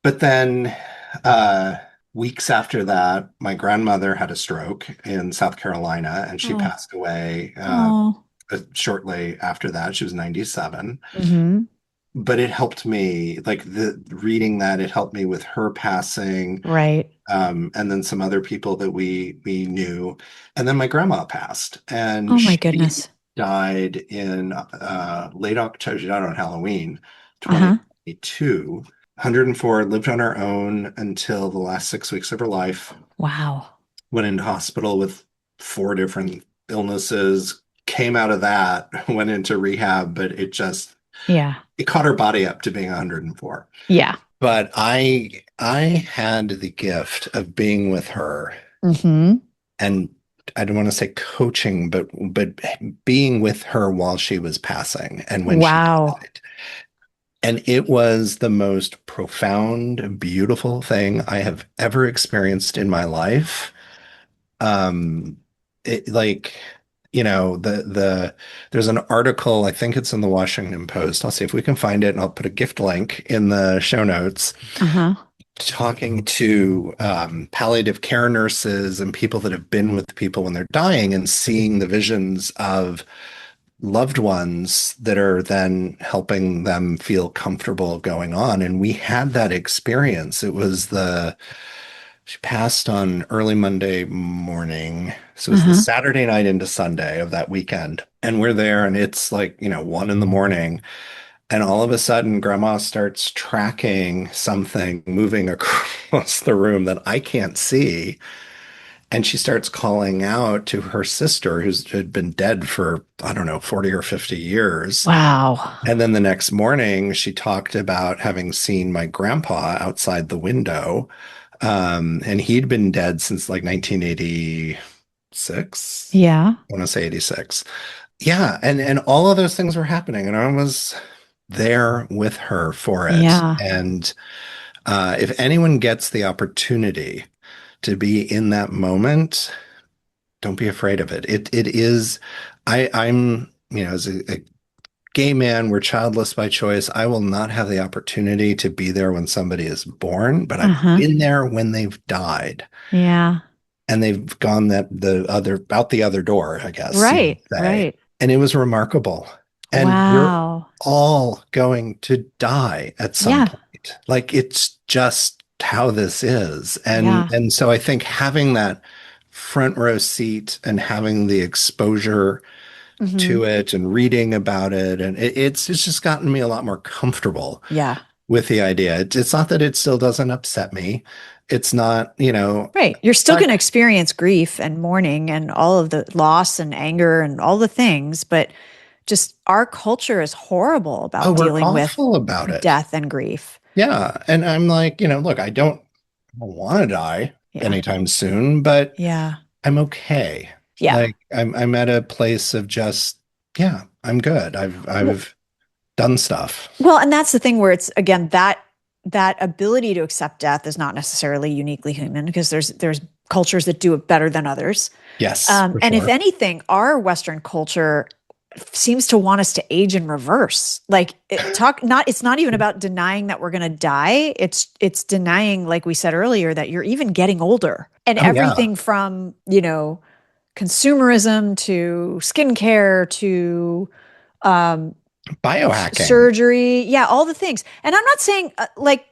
But then uh, weeks after that, my grandmother had a stroke in South Carolina, and she Oh. passed away Oh. shortly after that. She was 97. Hmm. But it helped me, like the reading that, it helped me with her passing, Right. and then some other people that we knew. And then my grandma passed, and Oh my she goodness. died in late October. She died on Halloween, Uh-huh. 2022. 104, lived on her own until the last 6 weeks of her life. Wow. Went into hospital with 4 different illnesses, came out of that, went into rehab, but Yeah. it caught her body up to being 104. Yeah. But I had the gift of being with her Hmm. and I don't want to say coaching, but being with her while she was passing and when she Wow. died. And it was the most profound, beautiful thing I have ever experienced in my life. Um, it like, the there's an article, I think it's in the Washington Post. I'll see if we can find it and I'll put a gift link in the show notes, Uh-huh. talking to palliative care nurses and people that have been with people when they're dying and seeing the visions of loved ones that are then helping them feel comfortable going on. And we had that experience. She passed on early Monday morning. So it was the Uh-huh. Saturday night into Sunday of that weekend. And we're there and it's like, 1 in the morning. And all of a sudden, grandma starts tracking something moving across the room that I can't see. And she starts calling out to her sister, who's had been dead for, I don't know, 40 or 50 years. Wow. And then the next morning, she talked about having seen my grandpa outside the window. And he'd been dead since like 1986. Yeah. I want to say 86. Yeah. And all of those things were happening. And I was there with her for it. Yeah. And if anyone gets the opportunity to be in that moment, don't be afraid of it. It is, I'm, as a gay man, we're childless by choice. I will not have the opportunity to be there when somebody is born, but I've Uh-huh. been there when they've died Yeah. and they've gone out the other door, I guess you would Right. say. Right. And it was remarkable. And we're Wow. all going to die at some Yeah. point. Like it's just how this is. And Yeah. and so I think having that front row seat and having the exposure Hmm. to it and reading about it, and it's just gotten me a lot more comfortable Yeah. with the idea. It's not that it still doesn't upset me. It's not, Right. You're still not, going to experience grief and mourning and all of the loss and anger and all the things, but just our culture is horrible oh, about we're dealing with awful about it. death and grief. Yeah. And I'm like, look, I don't want to die Yeah. anytime soon, but Yeah. I'm okay. Yeah. Like I'm at a place of just, yeah, I'm good. I've W- I've done stuff. Well, and that's the thing where it's again that ability to accept death is not necessarily uniquely human because there's cultures that do it better than others. Yes, for And if sure. anything, our Western culture seems to want us to age in reverse. Like it's not even about denying that we're going to die. It's denying, like we said earlier, that you're even getting older and Oh yeah. everything from, consumerism to skincare to um, Biohacking. surgery. Yeah, all the things. And I'm not saying like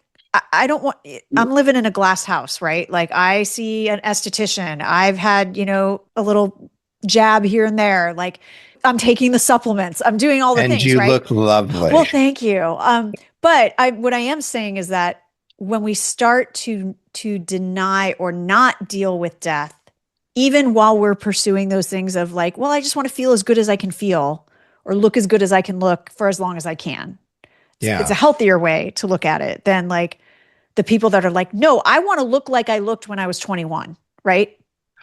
I don't want. I'm living in a glass house, right? Like I see an esthetician. I've had a little jab here and there. Like I'm taking the supplements. I'm doing all the And things, you right? look lovely. Well, thank you. But what I am saying is that when we start to deny or not deal with death, even while we're pursuing those things of like, well, I just want to feel as good as I can feel or look as good as I can look for as long as I can. It's a Yeah. healthier way to look at it than like the people that are like, no, I want to look like I looked when I was 21, right?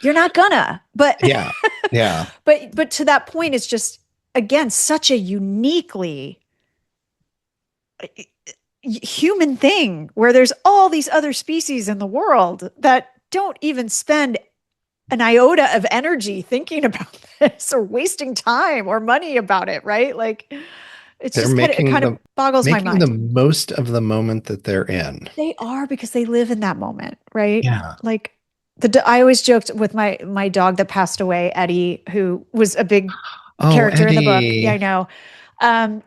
You're not gonna. But Yeah. Yeah. but to that point, it's just again such a uniquely human thing where there's all these other species in the world that don't even spend an iota of energy thinking about this or wasting time or money about it, right? Like it's They're just kind of boggles my making the mind. most of the moment that they're in. They are because they live in that moment, right? Yeah. Like I always joked with my dog that passed away, Eddie, who was a big Oh, character in the book. Yeah, I Eddie. know.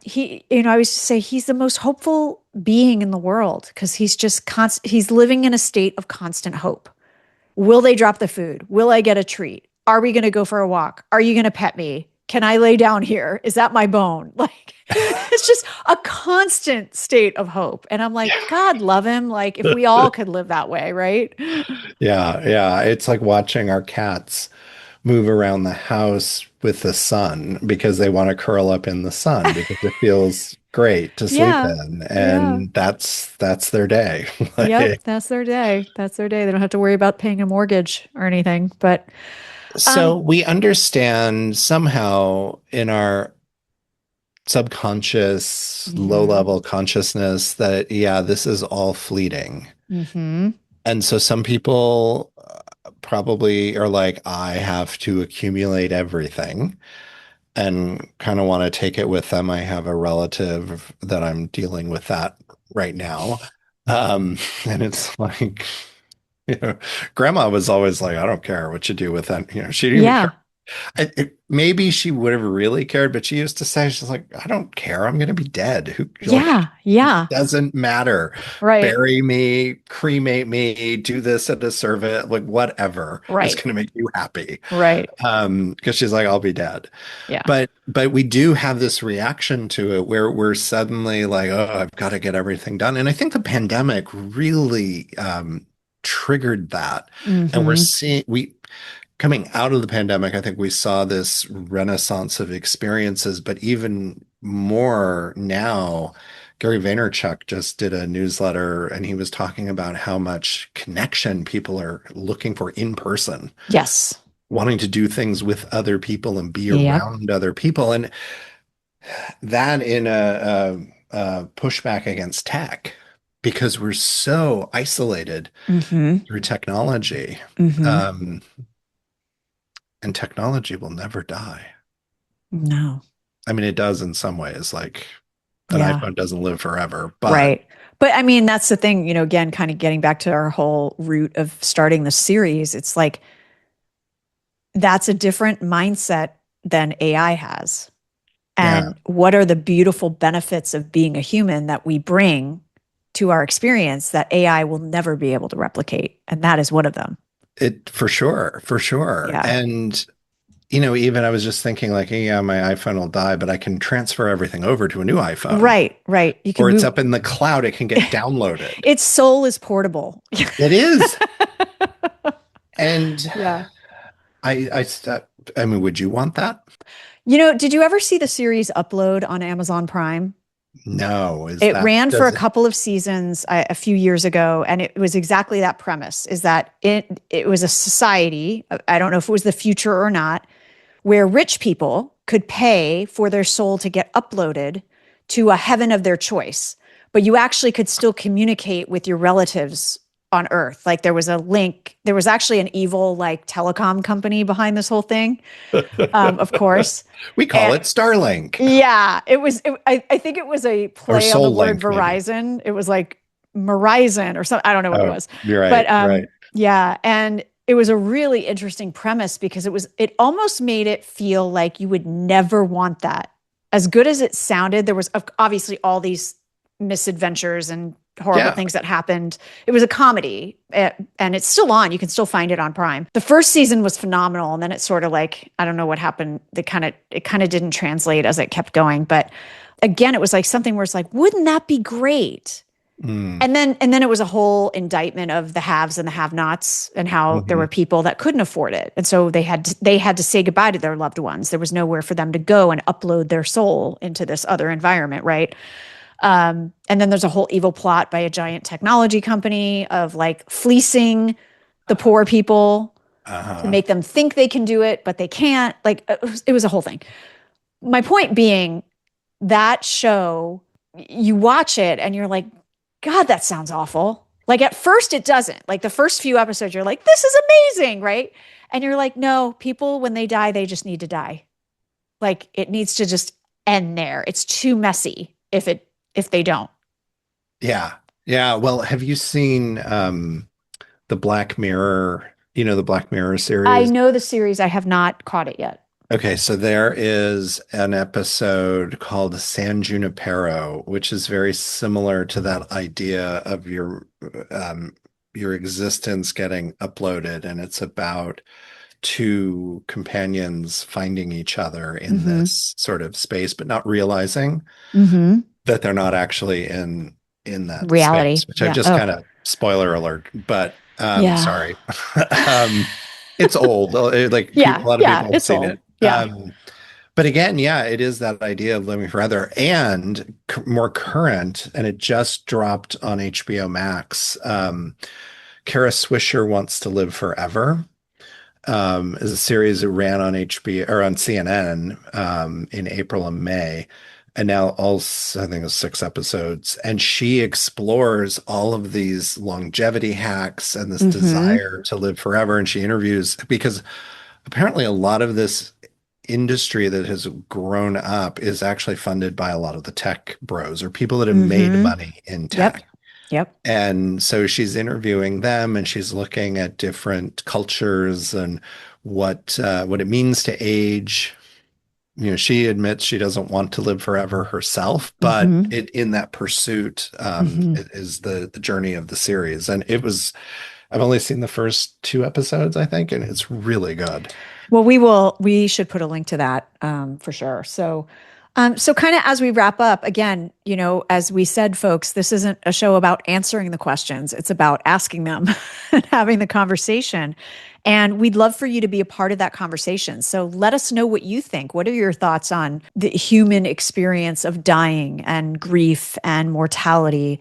He, I always say he's the most hopeful being in the world because he's just he's living in a state of constant hope. Will they drop the food? Will I get a treat? Are we going to go for a walk? Are you going to pet me? Can I lay down here? Is that my bone? Like, it's just a constant state of hope. And I'm like, God love him. Like, if we all could live that way, right? Yeah, yeah. It's like watching our cats move around the house with the sun because they want to curl up in the sun because it feels great to sleep Yeah. in. Yeah. And that's their day. Yep. Like, That's their day. That's their day. They don't have to worry about paying a mortgage or anything. But So we understand somehow in our subconscious, Mhm. low-level consciousness that, yeah, this is all fleeting. Mhm. And so some people probably are like, I have to accumulate everything and kind of want to take it with them. I have a relative that I'm dealing with that right now. And it's like, you know, grandma was always like, I don't care what you do with that. She didn't even care. Yeah. Maybe she would have really cared, but she used to say, she's like, I don't care. I'm going to be dead. Who, like, Yeah. Yeah. doesn't matter. Right. Bury me, cremate me, do this at a service, like whatever is Right. going to make you happy. Right. Because she's like, I'll be dead. Yeah. But we do have this reaction to it where we're suddenly like, oh, I've got to get everything done. And I think the pandemic really triggered that. And we're Mhm. seeing we coming out of the pandemic, I think we saw this renaissance of experiences, but even more now, Gary Vaynerchuk just did a newsletter and he was talking about how much connection people are looking for in person, Yes. wanting to do things with other people and be Yep. around other people. And that in a pushback against tech, because we're so isolated Mhm. through technology. Mhm. Um, and technology will never die. No. I mean, it does in some ways, like an Yeah. iPhone doesn't live forever, but Right. But I mean, that's the thing, again, kind of getting back to our whole root of starting the series. It's like that's a different mindset than AI has. yeah, And what are the beautiful benefits of being a human that we bring to our experience that AI will never be able to replicate? And that is one of them. it for sure, for sure. Yeah. And even I was just thinking like, hey, yeah, my iPhone will die, but I can transfer everything over to a new iPhone, Right, right. You can or it's move. up in the cloud, it can get downloaded. Its soul is portable. It is. And Yeah. I mean, would you want that? Did you ever see the series Upload on Amazon Prime? No, is It that ran for a does it? couple of seasons a few years ago, and it was exactly that premise: is that it was a society. I don't know if it was the future or not, where rich people could pay for their soul to get uploaded to a heaven of their choice, but you actually could still communicate with your relatives on Earth. Like there was a link. There was actually an evil like telecom company behind this whole thing, of course. We call And it Starlink yeah, it was. I think it was a or play on the Soul word Link, maybe. Verizon. It was like Verizon or something. I don't know what it Oh, was, you're but right, right. yeah, and it was a really interesting premise because it almost made it feel like you would never want that. As good as it sounded, there was obviously all these misadventures and horrible Yeah. things that happened. It was a comedy, and it's still on. You can still find it on Prime. The first season was phenomenal, and then it sort of like I don't know what happened. It kind of didn't translate as it kept going. But again, it was like something where it's like, wouldn't that be great? Mm. And then it was a whole indictment of the haves and the have-nots and how there were Mhm. people that couldn't afford it. And so they had to say goodbye to their loved ones. There was nowhere for them to go and upload their soul into this other environment, right? And then there's a whole evil plot by a giant technology company of like fleecing the poor people to Uh-huh. make them think they can do it, but they can't. Like it was a whole thing. My point being, that show, you watch it and you're like, God, that sounds awful. Like at first it doesn't. Like the first few episodes, you're like, this is amazing, right? And you're like, no, people when they die, they just need to die. Like it needs to just end there. It's too messy if they don't. Yeah. Yeah. Well, have you seen the Black Mirror, the Black Mirror I series? know the series. I have not caught it yet. Okay, so there is an episode called San Junipero, which is very similar to that idea of your existence getting uploaded, and it's about two companions finding each other in Mm-hmm. this sort of space, but not realizing Mm-hmm. that they're not actually in that Reality. space, which I've Yeah. just kind Oh, of spoiler alert, but yeah. sorry. um, it's old. Like Yeah. a lot of Yeah. people have It's seen old. it. Yeah. But again, yeah, it is that idea of living forever and more current, and it just dropped on HBO Max. Kara Swisher wants to live forever. is a series that ran on HBO or on CNN in April and May. And now also, I think it's 6 episodes. And she explores all of these longevity hacks and this Mm-hmm. desire to live forever. And she interviews because apparently a lot of this industry that has grown up is actually funded by a lot of the tech bros or people that have made Mm-hmm. money in Yep. tech. Yep. And so she's interviewing them and she's looking at different cultures and what it means to age. You know, she admits she doesn't want to live forever herself, but Mm-hmm. in that pursuit Mm-hmm. is the journey of the series. And I've only seen the first 2 episodes, I think, and it's really good. Well, we should put a link to that for sure. So kind of as we wrap up, again, as we said, folks, this isn't a show about answering the questions. It's about asking them and having the conversation. And we'd love for you to be a part of that conversation. So let us know what you think. What are your thoughts on the human experience of dying and grief and mortality?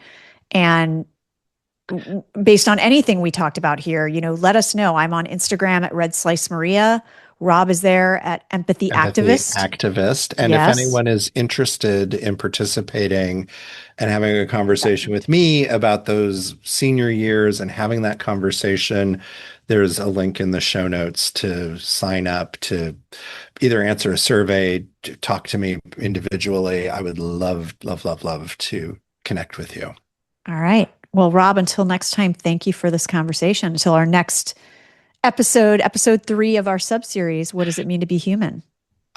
And based on anything we talked about here, let us know. I'm on Instagram at Red Slice Maria. Rob is there at Empathy Empathy Activist. activist. And if Yes. anyone is interested in participating and having a conversation with me about those senior years and having that conversation, there's a link in the show notes to sign up to either answer a survey, to talk to me individually. I would love, love, love, love to connect with you. All right. Well, Rob, until next time, thank you for this conversation. Until our next episode 3 of our subseries, What Does It Mean to Be Human?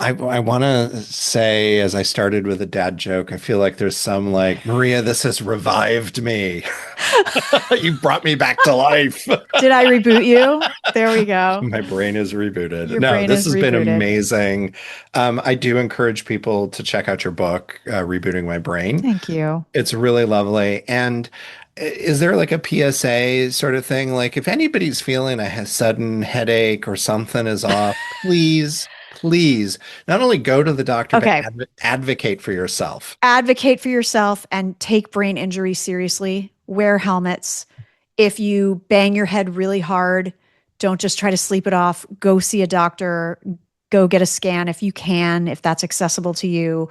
I want to say, as I started with a dad joke, I feel like there's some like, Maria, this has revived me. You brought me back to life. Did I reboot you? There we go. My brain is rebooted. Your No, brain this is has been rebooted. amazing. I do encourage people to check out your book, Rebooting My Brain. Thank you. It's really lovely. And is there like a PSA sort of thing? Like if anybody's feeling a sudden headache or something is off, please not only go to the doctor, but Okay. advocate for yourself. Advocate for yourself and take brain injury seriously. Wear helmets. If you bang your head really hard, don't just try to sleep it off. Go see a doctor. Go get a scan if you can, if that's accessible to you.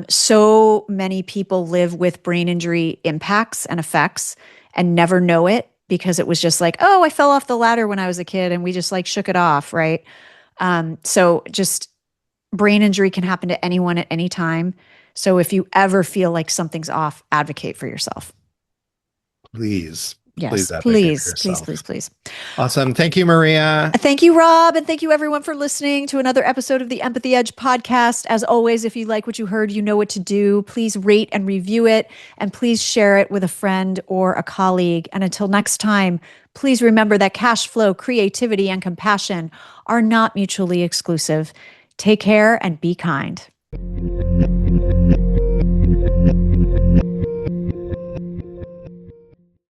So many people live with brain injury impacts and effects and never know it because it was just like, oh, I fell off the ladder when I was a kid and we just like shook it off, right? So just brain injury can happen to anyone at any time. So if you ever feel like something's off, advocate for yourself. Please, Yes, please advocate for please, please, please, yourself. please. Awesome. Thank you, Maria. Thank you, Rob. And thank you, everyone, for listening to another episode of the Empathy Edge podcast. As always, if you like what you heard, you know what to do. Please rate and review it, and please share it with a friend or a colleague. And until next time, please remember that cash flow, creativity, and compassion are not mutually exclusive. Take care and be kind.